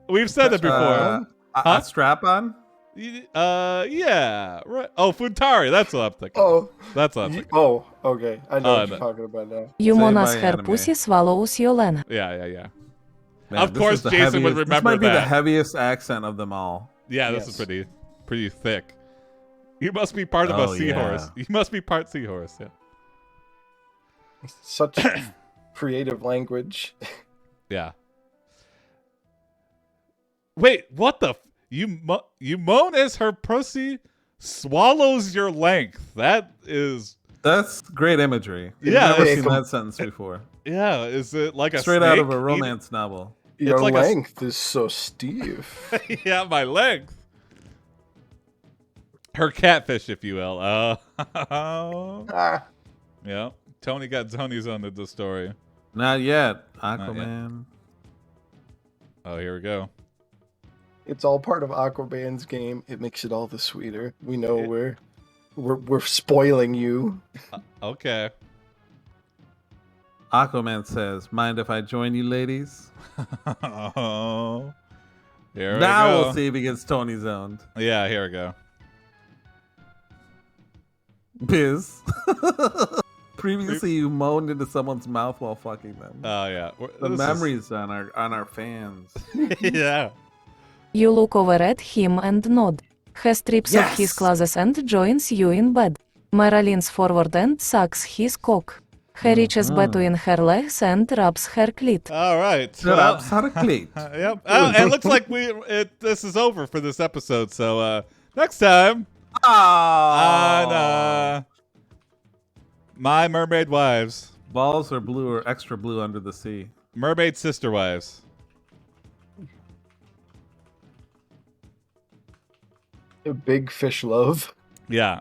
B: We've said it before. Huh?
C: A strap on.
B: Yeah, right. Oh, Funtari. That's what I'm thinking.
A: Oh,
B: That's what I'm thinking.
A: oh, okay. I know
B: Oh,
A: what you're
B: no.
A: talking about now.
E: You
C: Saved
E: monas
C: by
E: her
C: anime.
E: pussy swallows your len.
B: Yeah.
C: Man,
B: Of
C: this
B: course
C: is the
B: Jason would
C: heaviest-
B: remember
C: This might be the
B: that.
C: heaviest accent of them all.
B: Yeah, this
A: Yes.
B: is pretty thick. You must be part of
C: Oh,
B: a seahorse.
C: yeah.
B: You must be part seahorse. Yeah.
A: Such creative language.
B: Yeah. Wait, what the? You moan as her pussy swallows your length. That is,
C: That's great imagery.
B: Yeah,
C: I've never
A: it's-
C: seen that sentence before.
B: yeah. Is it like a
C: Straight out of
B: snake
C: a romance novel.
A: Your
B: like a
A: length is so stiff.
B: eating- yeah, my length. Her catfish, if you will.
A: Ah,
B: Yeah. Tony got Tony's on the story.
C: Not yet.
B: yet.
C: Aquaman.
B: Oh, here we go.
A: it's all part of Aquaman's game. It makes it all the sweeter. We know we're spoiling you.
B: Okay.
C: Aquaman says, "Mind if I join you, ladies?"
B: Oh. Here we
C: Now
B: go.
C: we'll see if he gets Tony zoned.
B: Yeah, here we go.
C: Biz. Previously, you moaned into someone's mouth while fucking them.
B: Oh yeah.
C: The
B: This is-
C: memories on our fans.
B: Yeah.
E: You look over at him and nod. He strips off his
C: Yes!
E: clothes and joins you in bed. Mara leans forward and sucks his cock. He reaches between her legs and rubs her clit.
B: All right.
C: Shut
B: well,
C: up, Sarklit.
B: Yep. Oh, it looks like this is over for this episode. So next time on My Mermaid Wives,
C: Balls are blue or extra blue under the sea.
B: Mermaid Sister Wives.
A: A big fish love.
B: Yeah.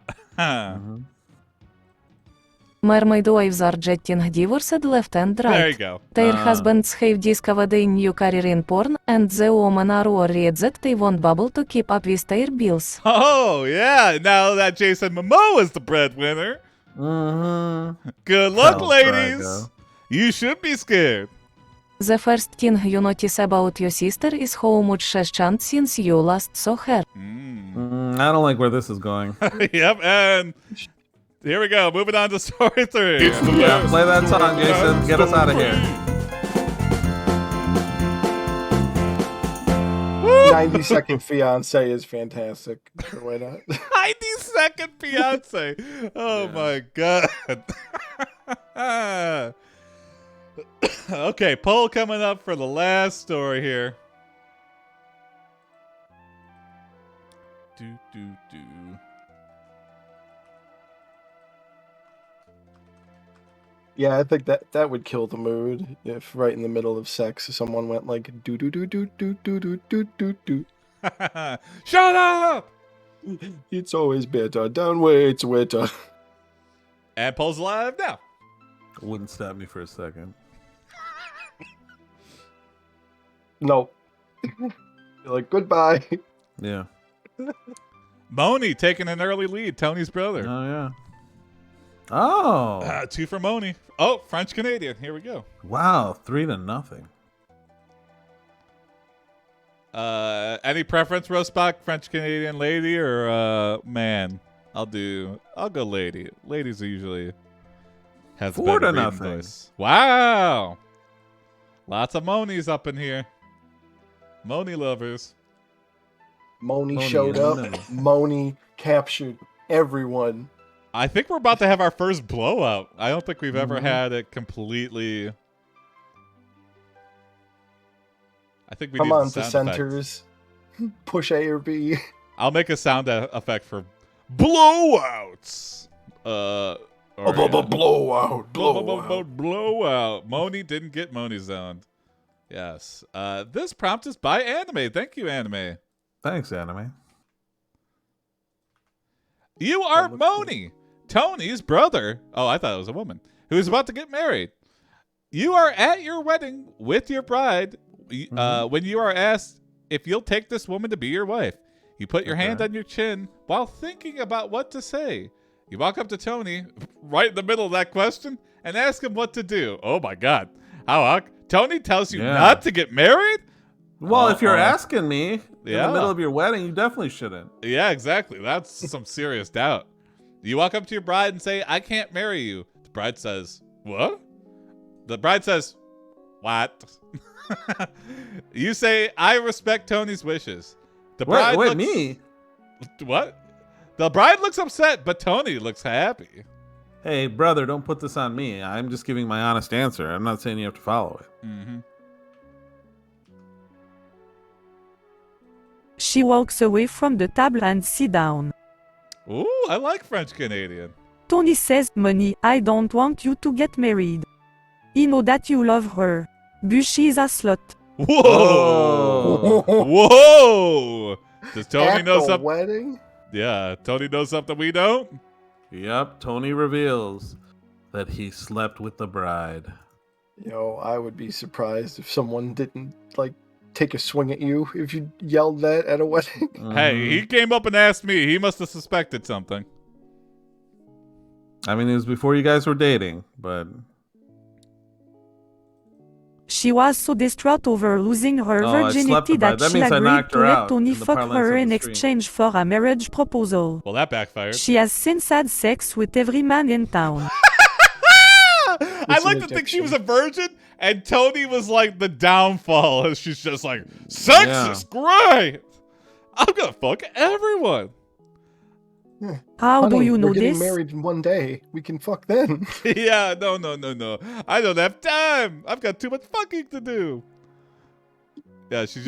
E: Mermaid wives are getting divorced left and
B: There you
E: right.
B: go.
E: Their husbands have discovered a new career in porn, and the women are worried that they won't be able to keep up with their bills.
B: Oh yeah. Now that Jason Momoa is the breadwinner.
C: Mm-hmm.
B: Good luck,
C: Hell,
B: ladies.
C: Drago.
B: You should be scared.
E: The first thing you notice about your sister is how much she's changed since you last saw her.
C: I don't like where this is going.
B: Yep, and here we go. Moving on to story 3.
C: Yeah, play that song, Jason. Get us out of here.
A: 90-second fiance is fantastic. Why not?
B: 90-second fiance. Oh my god. Okay, poll coming up for the last story here.
A: Yeah, I think that would kill the mood if right in the middle of sex someone went like do do do do do do do do do do.
B: Shut up!
A: It's always better down where it's wetter.
B: And poll's live now.
C: Wouldn't stop me for a second.
A: No. You're like goodbye.
C: Yeah.
B: Moni taking an early lead. Tony's brother.
C: Oh, yeah. Oh.
B: 2 for Moni. Oh, French Canadian. Here we go.
C: Wow. 3-0.
B: Any preference, Rosbach? French Canadian lady or man? I'll go lady. Ladies are usually has
C: 4-0.
B: voice. Wow. Lots of Monis up in here. Moni lovers.
A: Moni
C: Moni
A: showed
C: in the
A: up.
C: middle.
A: Moni captured everyone.
B: I think we're about to have our first blowout. I don't think we've ever had it completely. I think we
A: Come
B: need
A: on,
B: the sound
A: dissenters. Push A or B.
B: I'll make a sound effect for blowouts.
A: Blowout.
B: Blowout. Moni didn't get Moni zoned. Yes. This prompt is by Anime. Thank you, Anime.
C: Thanks, Anime.
B: You are Moni, Tony's brother. Oh, I thought it was a woman who is about to get married. You are at your wedding with your bride when you are asked if you'll take this woman to be your wife. You put your hand on your chin while thinking about what to say. You walk up to Tony right in the middle of that question and ask him what to do. Oh, my God. How Tony tells you not to get married?
C: Well, if you're asking me in
B: Yeah.
C: the middle of your wedding, you definitely shouldn't.
B: Yeah, exactly. That's some serious doubt. You walk up to your bride and say, I can't marry you. The bride says, what? The bride says, what? You say, I respect Tony's wishes. The bride
C: Wait, me?
B: What? The bride looks upset, but Tony looks happy.
C: Hey, brother, don't put this on me. I'm just giving my honest answer. I'm not saying you have to follow it.
B: Mm-hmm.
F: She walks away from the table and sits down.
B: Ooh, I like French Canadian.
F: Tony says, Money, I don't want you to get married. I know that you love her. But she's a slut.
B: Whoa! Whoa! Does Tony
A: At
B: know
A: the
B: something?
A: wedding?
B: Yeah, Tony knows something we don't?
C: Yep, Tony reveals that he slept with the bride.
A: Yo, I would be surprised if someone didn't, like, take a swing at you if you yelled that at a wedding.
B: Hey, he came up and asked me. He must have suspected something.
C: I mean, it was before you guys were dating, but...
F: She was so distraught over losing her
C: Oh, I slept
F: virginity
C: with her.
F: that
C: That
F: she
C: means I
F: agreed
C: knocked
F: to
C: her
F: let
C: out
F: Tony
C: in the
F: fuck
C: parlance
F: her
C: of
F: in
C: the street.
F: exchange for a marriage proposal.
B: Well, that backfired.
F: She has since had sex with every man in town.
B: I like to think she was a virgin, and Tony was like the downfall. And she's just like, sex is great. I'm gonna fuck everyone.
F: How do
A: Honey,
F: you know
A: we're getting
F: this?
A: married in one day. We can fuck then.
B: Yeah, no. I don't have time. I've got too much fucking to do. Yeah, she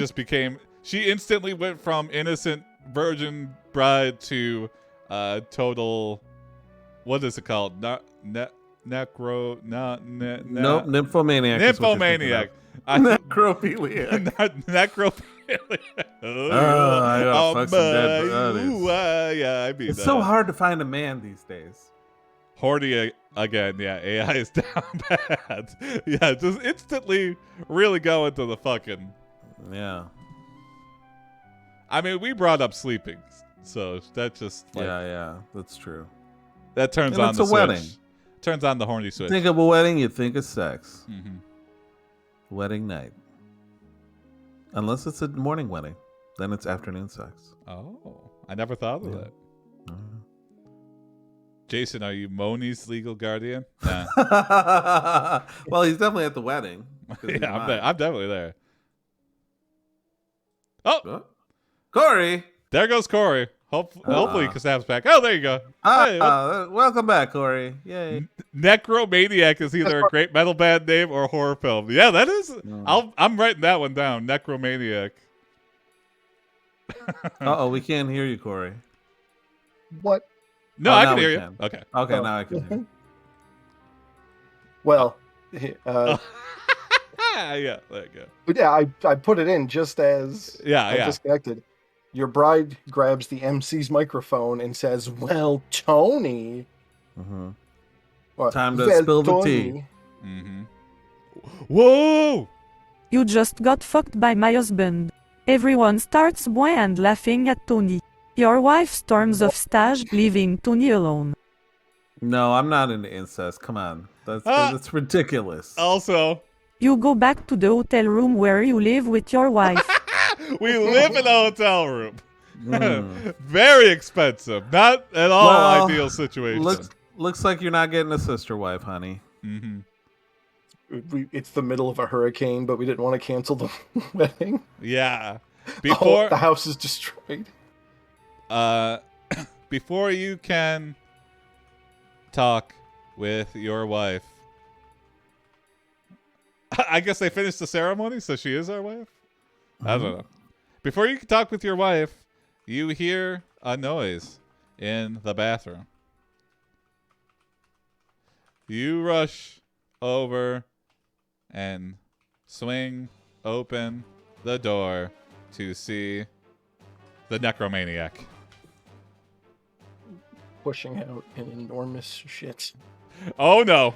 B: instantly went from innocent virgin bride to total, what is it called?
C: Nope, nymphomaniac. is what you're thinking
B: Nymphomaniac.
C: of. Necrophiliac.
B: Necrophilia.
C: I gotta fuck some dead bodies.
B: Yeah, I mean
C: It's so hard to find a man these days.
B: Horny again, yeah, AI is down bad. Yeah, just instantly really go into the fucking...
C: Yeah.
B: I mean, we brought up sleeping, so that just... Like,
C: Yeah, that's true.
B: That turns
C: And
B: on
C: it's
B: the
C: a
B: switch.
C: wedding.
B: Turns on the horny switch.
C: Think of a wedding, you think of sex.
B: Mm-hmm.
C: Wedding night. Unless it's a morning wedding, then it's afternoon sex.
B: Oh, I never thought of that.
C: Mhm.
B: Jason, are you Moni's legal guardian? Nah.
C: Well, he's definitely at the wedding. 'cause he's
B: Yeah,
C: mine.
B: I'm definitely there. Oh,
C: Oh. Cory!
B: there goes Cory. Hopefully he snaps back. Oh, there you go. Hey,
C: Welcome back, Cory. Yay.
B: Necromaniac is either a great metal band name or a horror film. Yeah, that is. I'm writing that one down. Necromaniac.
C: Uh-oh, we can't hear you, Cory.
A: What?
B: No,
C: Oh,
B: I
C: now
B: can
C: we
B: hear you.
C: can.
B: Okay.
C: Okay,
A: Oh.
C: now I can hear you.
A: Well,
B: Yeah, there you go.
A: but yeah, I put it in just as
B: Yeah,
A: I
B: yeah.
A: disconnected. Your bride grabs the MC's microphone and says, "Well, Tony."
C: Mhm.
A: Or,
C: Time to
A: "Well,
C: spill the
A: Tony."
C: tea.
B: Mm-hmm. Whoa!
F: You just got fucked by my husband. Everyone starts booing and laughing at Tony. Your wife storms off stage, leaving Tony alone.
C: No, I'm not into incest. Come on. That's ridiculous.
B: Also,
F: You go back to the hotel room where you live with your wife.
B: we live in a hotel room.
C: Mm.
B: Very expensive. Not at all
C: Well,
B: ideal situation.
C: Looks like you're not getting a sister wife, honey.
B: Mm-hmm.
A: It's the middle of a hurricane, but we didn't want to cancel the wedding.
B: Yeah.
A: The house is destroyed.
B: Before you can talk with your wife, I guess they finished the ceremony, so she is our wife? I don't know. Before you can talk with your wife, you hear a noise in the bathroom. You rush over and swing open the door to see the Necromaniac.
A: Pushing out an enormous shit.
B: Oh no.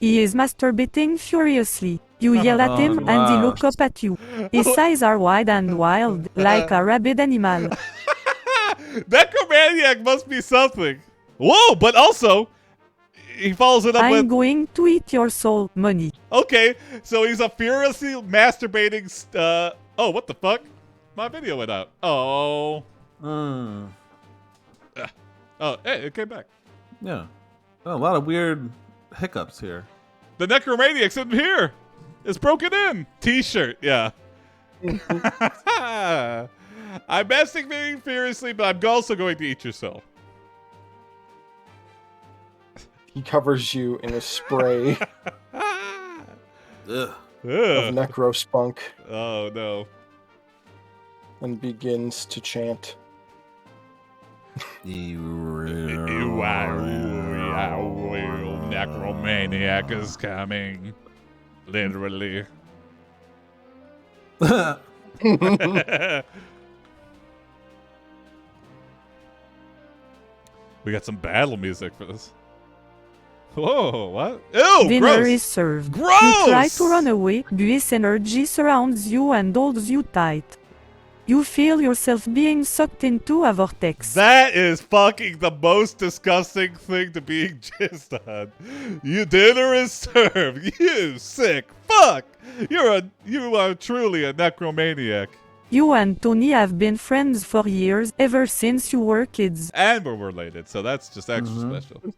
F: He is masturbating furiously. You yell at him and he looks up at you. His eyes are wide and wild, like a rabid animal.
B: Necromaniac must be something. Whoa, but also, he follows it up
F: I'm
B: with...
F: going to eat your soul, money.
B: Okay, so he's a furiously masturbating... oh, what the fuck? My video went out. Oh.
C: Mm.
B: Oh, hey, it came back.
C: Yeah. Oh, a lot of weird hiccups here.
B: The Necromaniac's in here. It's broken in. T-shirt, yeah. I'm masturbating furiously, but I'm also going to eat your soul.
A: He covers you in a spray
C: Ugh.
A: of
B: Ugh.
A: necrospunk
B: Oh, no.
A: and begins to chant.
B: Necromaniac is coming. Literally. We got some battle music for this. Whoa, what? Ew,
F: Dinner
B: gross.
F: is served.
B: Gross!
F: You try to run away, Buis energy surrounds you and holds you tight. You feel yourself being sucked into a vortex.
B: That is fucking the most disgusting thing to be jizzed on. You dinner is served. You sick fuck. You are truly a necromaniac.
F: You and Tony have been friends for years, ever since you were kids.
B: And we're related, so that's just extra special.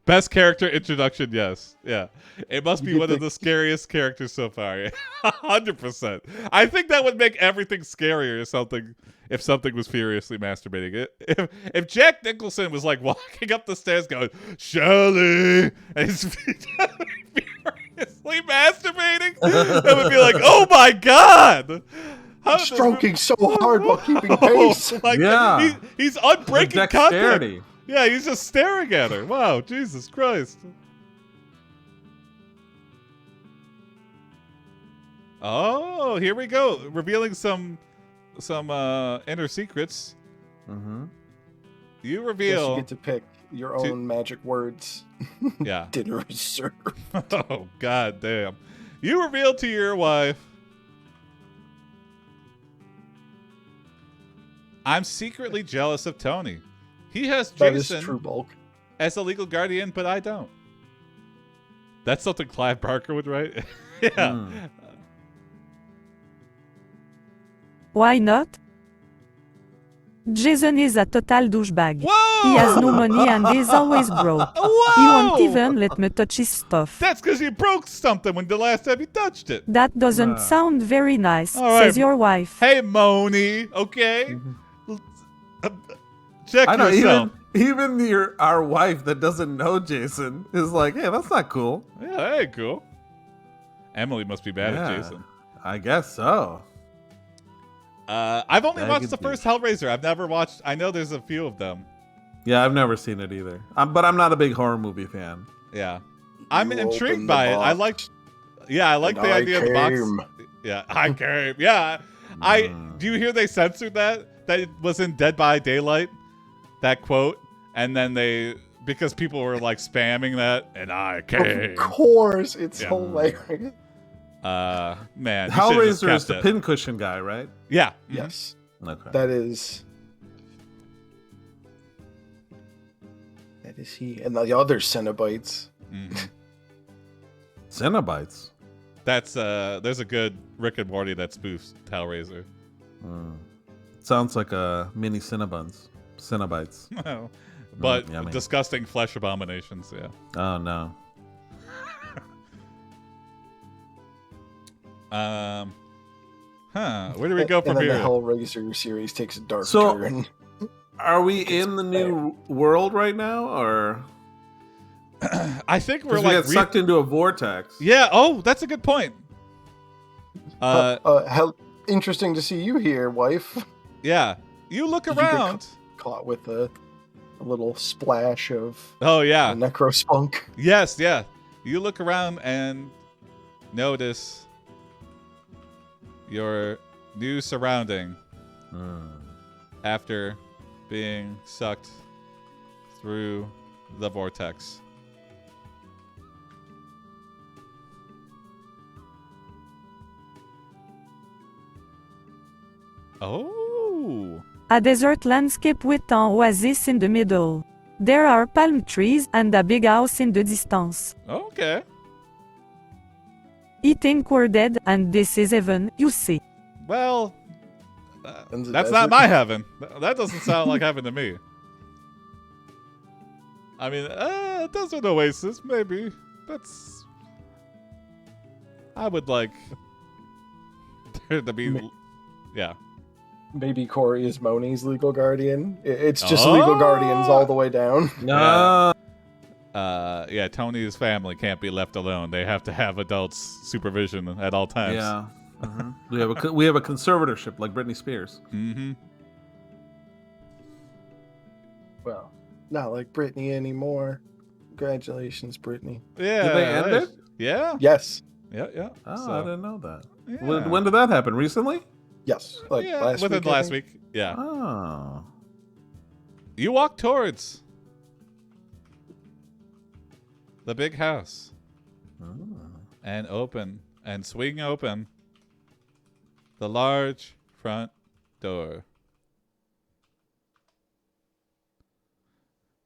B: Best character introduction, yes. Yeah. It must be one of the scariest characters so far. 100%. I think that would make everything scarier if something was furiously masturbating. If Jack Nicholson was like walking up the stairs going, Shelley, and he's furiously masturbating, that would be like, oh my God!
A: Stroking so hard while keeping pace.
B: Oh my
C: Yeah.
B: God. He's unbreaking content.
C: Dexterity.
B: Yeah, he's just staring at her. Wow, Jesus Christ. Oh, here we go. Revealing some inner secrets.
C: Mm-hmm.
B: You
A: Yes,
B: reveal.
A: you get to pick your own magic words.
B: Yeah.
A: Dinner is served.
B: Oh, God damn. You reveal to your wife, I'm secretly jealous of Tony. He has
A: That is
B: Jason.
A: true bulk.
B: as a legal guardian, but I don't. That's something Clive Barker would write. Yeah.
F: Why not? Jason is a total douchebag.
B: Whoa!
F: He has no money and is always broke.
B: Whoa!
F: He won't even let me touch his stuff.
B: That's because you broke something when the last time you touched it.
F: That doesn't sound very nice,
B: All right.
F: says your wife.
B: Hey, Moni. Okay. Check
C: I know,
B: yourself.
C: even our wife that doesn't know Jason is like, hey, that's not cool.
B: Yeah, that ain't cool. Emily must be bad at Jason.
C: I guess so.
B: I've only
C: I
B: watched
C: could
B: the
C: be.
B: first Hellraiser. I've never watched. I know there's a few of them.
C: Yeah, I've never seen it either. But I'm not a big horror movie fan.
B: Yeah, I'm
A: You
B: intrigued
A: open
B: by
A: the
B: it. I
A: box,
B: like. Yeah, I like
A: and
B: the
A: I
B: idea of the box.
A: came.
B: Yeah, I came. Yeah, Do you hear they censored that? That it was in Dead by Daylight. That quote, and then because people were like spamming that, and I came.
A: Of course, it's
B: Yeah.
A: hilarious.
B: Man, you should've just
C: Hellraiser is
B: kept
C: the
B: it.
C: pincushion guy, right?
B: Yeah.
A: Yes,
C: Okay.
A: that is he, and the other Cenobites.
B: Mhm.
C: Cenobites.
B: That's there's a good Rick and Morty that spoofs Hellraiser.
C: Sounds like a mini Cinnabons. Cinnabites.
B: But
C: yummy.
B: disgusting flesh abominations, yeah.
C: Oh no.
B: Where do we go from
A: and then
B: here?
A: the Hellraiser series takes a dark
C: So-
A: turn.
C: Are we in the new world right now, or
B: I think we're
C: because we
B: like
C: get sucked into a vortex?
B: Yeah, oh, that's a good point.
A: How interesting to see you here, wife.
B: Yeah. You look
A: Did you get
B: around.
A: Caught with a little splash of
B: Oh yeah.
A: necrospunk.
B: Yes, yeah. You look around and notice your new surrounding after being sucked through the vortex. Oh.
F: A desert landscape with an oasis in the middle. There are palm trees and a big house in the distance.
B: Okay.
F: He think we're dead and this is heaven, you see.
B: Well,
A: And the
B: that's
A: desert.
B: not my heaven. That doesn't sound like heaven to me. I mean, desert oasis, maybe. That's. I would like there to be. Yeah.
A: Maybe Cory is Moni's legal guardian. It's just legal guardians all the way down.
C: No.
B: Yeah, Tony's family can't be left alone. They have to have adults' supervision at all times.
C: Yeah. We have a conservatorship like Britney Spears.
B: Mm-hmm.
A: Well, not like Britney anymore. Congratulations, Britney.
B: Yeah.
C: Did they end it?
B: Yeah.
A: Yes.
B: Yeah. Yeah.
C: Oh,
B: So,
C: I didn't know that.
B: yeah.
C: When did that happen? Recently?
A: Yes. Like
B: yeah,
A: last
B: within
A: week.
B: the
A: I
B: last
A: think.
B: week. Yeah.
C: Oh.
B: You walk towards the big house and swing open the large front door.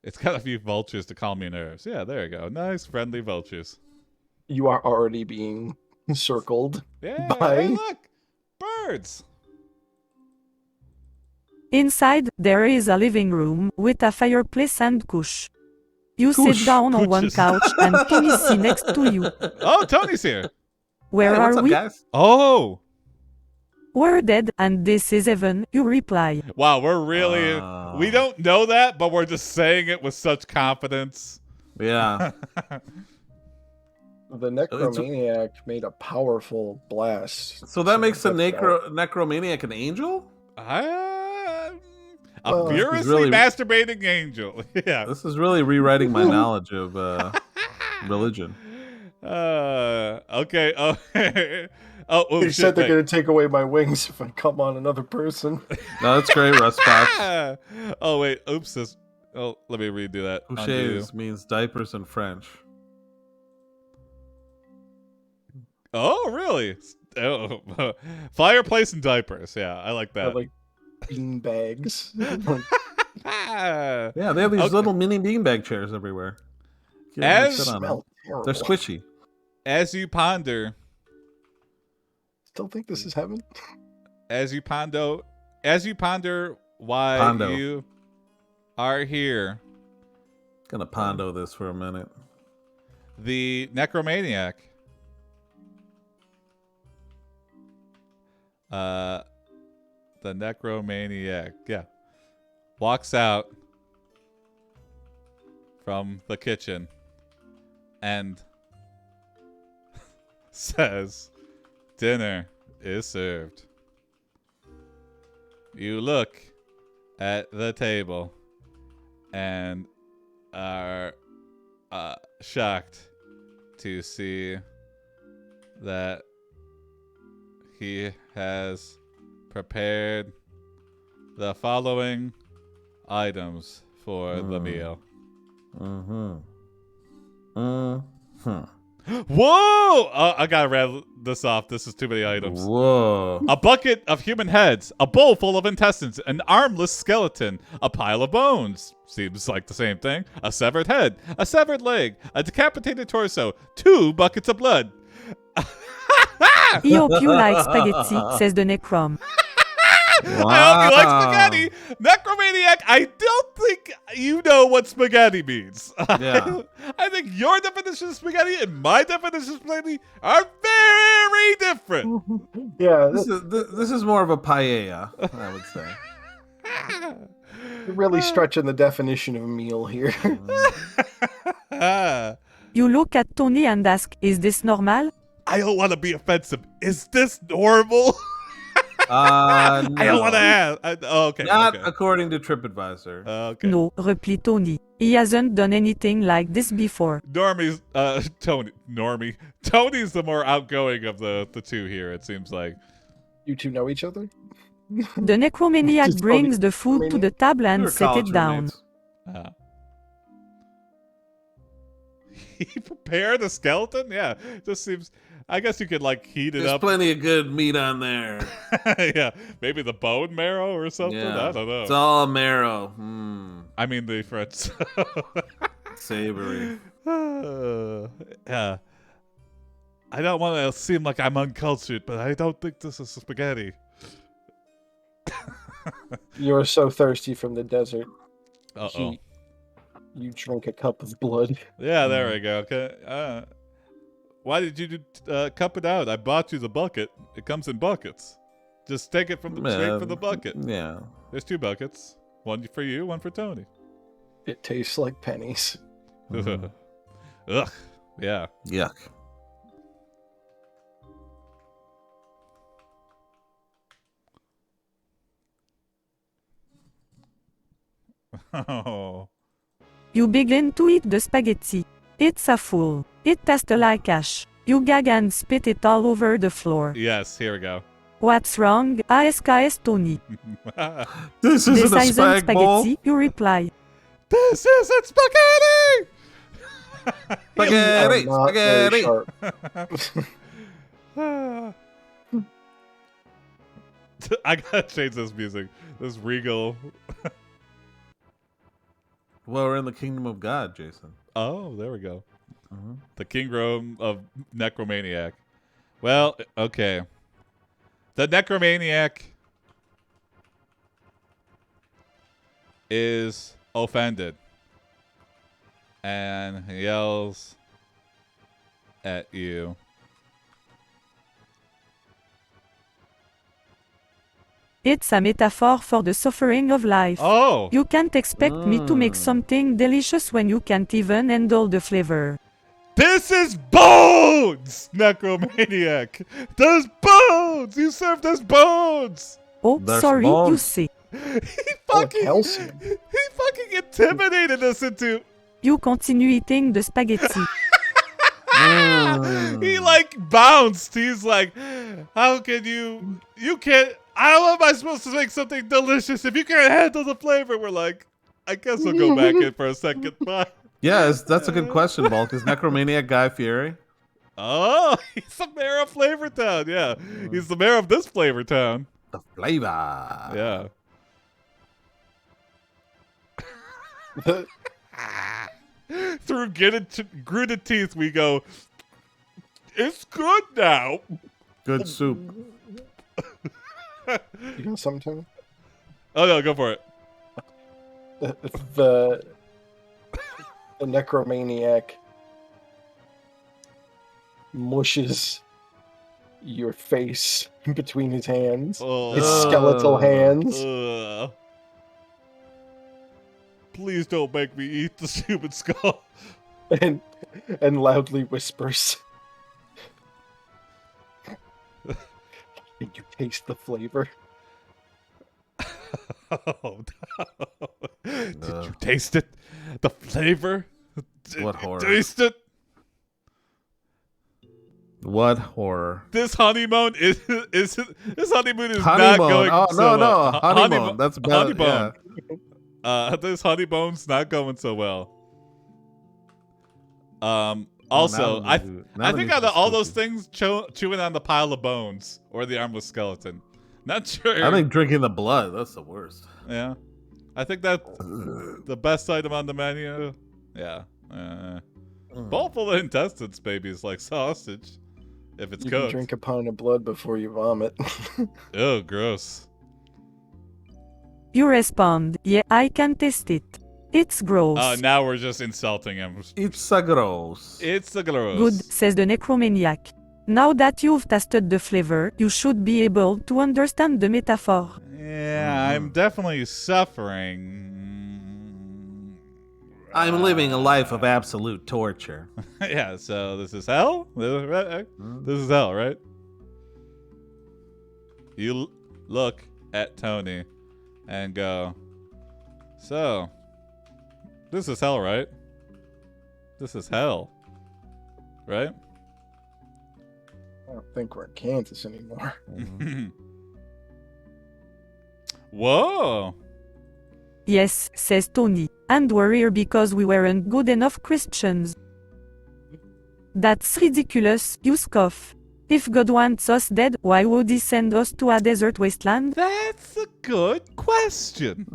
B: It's got a few vultures to calm your nerves. Yeah, there you go. Nice, friendly vultures.
A: You are already being circled.
B: Yeah,
A: Bye.
B: hey, look, birds.
F: Inside, there is a living room with a fireplace and couch. You sit down on one
B: Couches.
F: couch and Tony sits next to you.
B: Oh, Tony's here.
F: Where
C: Hey, what's
F: are
C: up,
F: we?
C: guys?
B: Oh,
F: We're dead and this is heaven, you reply.
B: wow, we're really. We don't know that, but we're just saying it with such confidence.
C: Yeah.
A: The Necromaniac made a powerful blast.
C: So that makes the
A: that's
C: Necromaniac an angel?
B: A
A: Well,
B: furiously
C: really-
B: masturbating angel. Yeah.
C: This is really rewriting my knowledge of religion.
B: Okay. Oh, oh
A: They
B: shit.
A: said they're
B: wait.
A: going to take away my wings if I come on another person.
C: No, that's great, Russ Fox.
B: Oh, wait. Oops. Let me redo that. Undo.
C: Couches means diapers in French.
B: Oh, really? Oh, fireplace and diapers. Yeah, I like that.
A: Like bean bags.
C: Yeah, they have these little mini beanbag chairs everywhere. You can't really sit on them. They're squishy.
B: As you ponder,
A: Still think this is heaven?
B: as you ponder why you are here,
C: Gonna pondo this for a minute.
B: the Necromaniac walks out from the kitchen and says, "Dinner is served." You look at the table and are shocked to see that he has prepared the following items for the meal. Whoa! I gotta rattle this off. This is too many items.
C: Whoa.
B: A bucket of human heads, a bowl full of intestines, an armless skeleton, a pile of bones. Seems like the same thing. A severed head, a severed leg, a decapitated torso, 2 buckets of blood.
F: I hope you like spaghetti, says the Necrom.
B: Wow. I hope you like spaghetti. Necromaniac, I don't think you know what spaghetti means.
C: Yeah.
B: I think your definition of spaghetti and my definition of spaghetti are very different.
A: Yeah,
C: This is more of a paella, I would say.
A: you're really stretching the definition of a meal here.
F: You look at Tony and ask, is this normal?
B: I don't want to be offensive. Is this normal?
C: No.
B: I don't want to ask. Okay.
C: Not
B: okay.
C: according to TripAdvisor.
B: Okay.
F: No, replied Tony. He hasn't done anything like this before.
B: Normie's, Normie. Tony's the more outgoing of the two here, it seems like.
A: You two know each other?
F: The Necromaniac
A: Just
F: brings the food to the table
C: We
F: and
C: were
F: set it
C: college
F: down.
C: roommates.
B: He prepared a skeleton? Yeah, just seems... I guess you could, like, heat it
C: There's
B: up.
C: plenty of good meat on there.
B: Yeah, maybe the bone marrow or something?
C: Yeah.
B: I don't know.
C: It's all marrow.
B: I mean the French.
C: Savory.
B: Yeah. I don't want to seem like I'm uncultured, but I don't think this is spaghetti.
A: You're so thirsty from the desert.
B: Uh-oh.
A: You drink a cup of blood.
B: Yeah, there we go. Okay. Why did you cup it out? I bought you the bucket. It comes in buckets. Just take it from straight from the bucket.
C: Yeah.
B: There's 2 buckets. One for you, one for Tony.
A: It tastes like pennies.
B: Ugh. Yeah.
C: Yuck.
B: Oh.
F: You begin to eat the spaghetti. It's a fool. It tastes like ash. You gag and spit it all over the floor.
B: Yes, here we go.
F: What's wrong? Asks Tony.
C: This
F: This
C: isn't a
F: isn't
C: spag bowl.
F: spaghetti, you reply.
B: This isn't spaghetti!
C: Spaghetti,
A: You are not very
C: spaghetti.
A: sharp.
B: I gotta change this music. This regal.
C: Well, we're in the kingdom of God, Jason.
B: Oh, there we go. The King Rome of Necromaniac. Well, okay. The Necromaniac is offended and yells at you.
F: It's a metaphor for the suffering of life.
B: Oh!
F: You can't expect me to make something delicious when you can't even handle the flavor.
B: This is bones, Necromaniac! There's bones! You served us bones!
F: Oh,
C: There's
F: sorry, you
C: bones.
F: say.
B: He fucking intimidated us into...
F: You continue eating the spaghetti.
B: He like bounced. He's like, how can you can't, how am I supposed to make something delicious if you can't handle the flavor? We're like, I guess we'll go back in for a second. Bye.
C: Yes, that's a good question, Bulk. Is Necromaniac Guy Fieri?
B: Oh, he's the mayor of Flavor Town. Yeah, he's the mayor of this Flavor Town.
C: The flavor.
B: Yeah. Through gritted teeth, we go, it's good now.
C: Good soup.
A: You got something, Tony?
B: Oh, no, go for it.
A: The necromaniac mushes your face between his hands.
B: Oh.
A: His skeletal hands.
B: Please don't make me eat the human skull.
A: And loudly whispers. Can you taste the flavor?
B: Oh, no. Did you taste it? The flavor? Did
C: What
B: you
C: horror.
B: taste it?
C: What horror.
B: This honeymoon is this honeymoon is
C: Honeymoon.
B: not going
C: Oh,
B: so
C: no,
B: well.
C: no. Honeymoon. That's about
B: honeymoon.
C: Yeah.
B: This honeymoon's not going so well. Also, I think out of all those things, chewing on the pile of bones or the armless skeleton. Not sure.
C: I think drinking the blood, that's the worst.
B: Yeah. I think that's the best item on the menu. Yeah. Bowl full of intestines, baby, is like sausage. If it's
A: You
B: cooked.
A: can drink a pound of blood before you vomit.
B: Oh, gross.
F: You respond, yeah, I can taste it. It's gross.
B: Now we're just insulting him.
C: It's a gross.
B: It's a gross.
F: Good, says the necromaniac. Now that you've tasted the flavor, you should be able to understand the metaphor.
B: Yeah, I'm definitely suffering.
C: I'm living a life of absolute torture.
B: Yeah, so this is hell? This is hell, right? You look at Tony and go, so, this is hell, right? This is hell, right?
A: I don't think we're in Kansas anymore.
B: Whoa.
F: Yes, says Tony, and we're here because we weren't good enough Christians. That's ridiculous, you scoff. If God wants us dead, why would he send us to a desert wasteland?
B: That's a good question.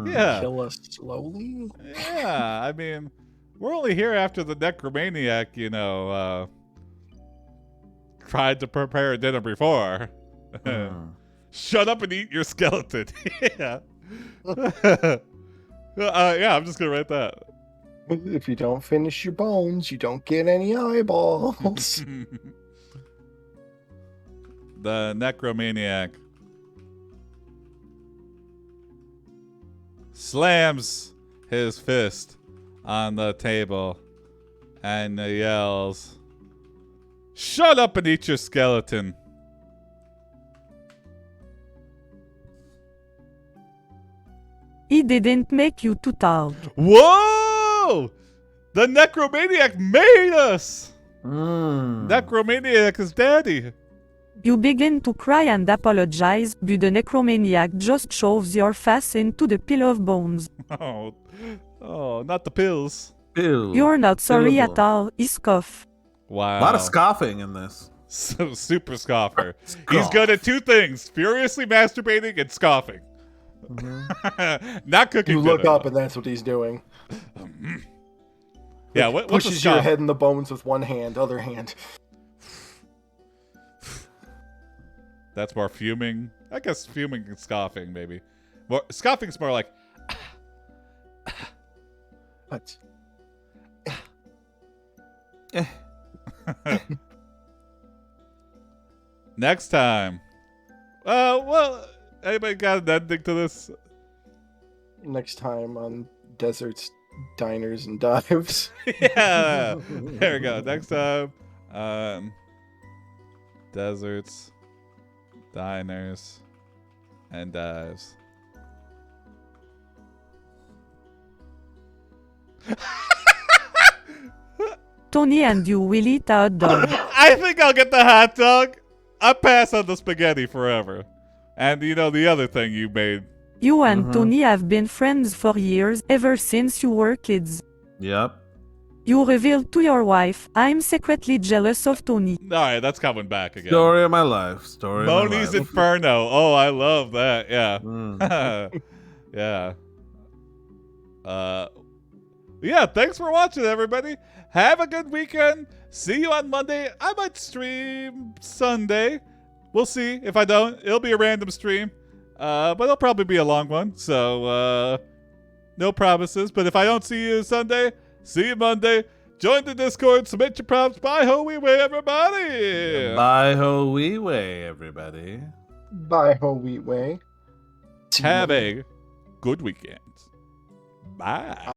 B: Yeah.
A: Kill us slowly?
B: Yeah, I mean, we're only here after the necromaniac, tried to prepare dinner before. Shut up and eat your skeleton. Yeah. Yeah, I'm just gonna write that.
A: If you don't finish your bones, you don't get any eyeballs.
B: The necromaniac slams his fist on the table and yells, "Shut up and eat your skeleton."
F: He didn't make you to talk.
B: Whoa! The necromaniac made us! Necromaniac is daddy.
F: You begin to cry and apologize, but the necromaniac just shoves your face into the pile of bones.
B: Oh, not the pills.
C: Ew.
F: You're not sorry at all, he scoffs.
B: Wow.
C: A lot of scoffing in this.
B: So, super scoffer. He's good at two things: furiously masturbating and scoffing. Not cooking.
A: You look
B: dinner.
A: up and that's what he's doing.
B: Yeah, what's a
A: pushes
B: scoff?
A: your head in the bones with one hand, other hand.
B: That's more fuming. I guess fuming and scoffing, maybe. More scoffing's more like.
A: What?
B: Next time. Well, anybody got an ending to this?
A: Next time on Deserts, Diners, and Dives.
B: Yeah. There we go. Next time. Deserts, diners, and dives.
F: Tony and you will eat a hot dog.
B: I think I'll get the hot dog. I'll pass on the spaghetti forever. And the other thing you made.
F: You and Tony have been friends for years, ever since you were kids.
C: Yep.
F: You revealed to your wife, I'm secretly jealous of Tony.
B: Alright, that's coming back again.
C: Story of my life. Story
B: Moni's
C: of my life.
B: Inferno. Oh, I love that. Yeah. Yeah. Yeah, thanks for watching, everybody. Have a good weekend. See you on Monday. I might stream Sunday. We'll see. If I don't, it'll be a random stream. But it'll probably be a long one. So, no promises. But if I don't see you Sunday, see you Monday. Join the Discord. Submit your prompts. Bye ho wee way, everybody.
C: Bye ho wee way, everybody.
A: Bye ho wheat way.
B: Have a good weekend. Bye.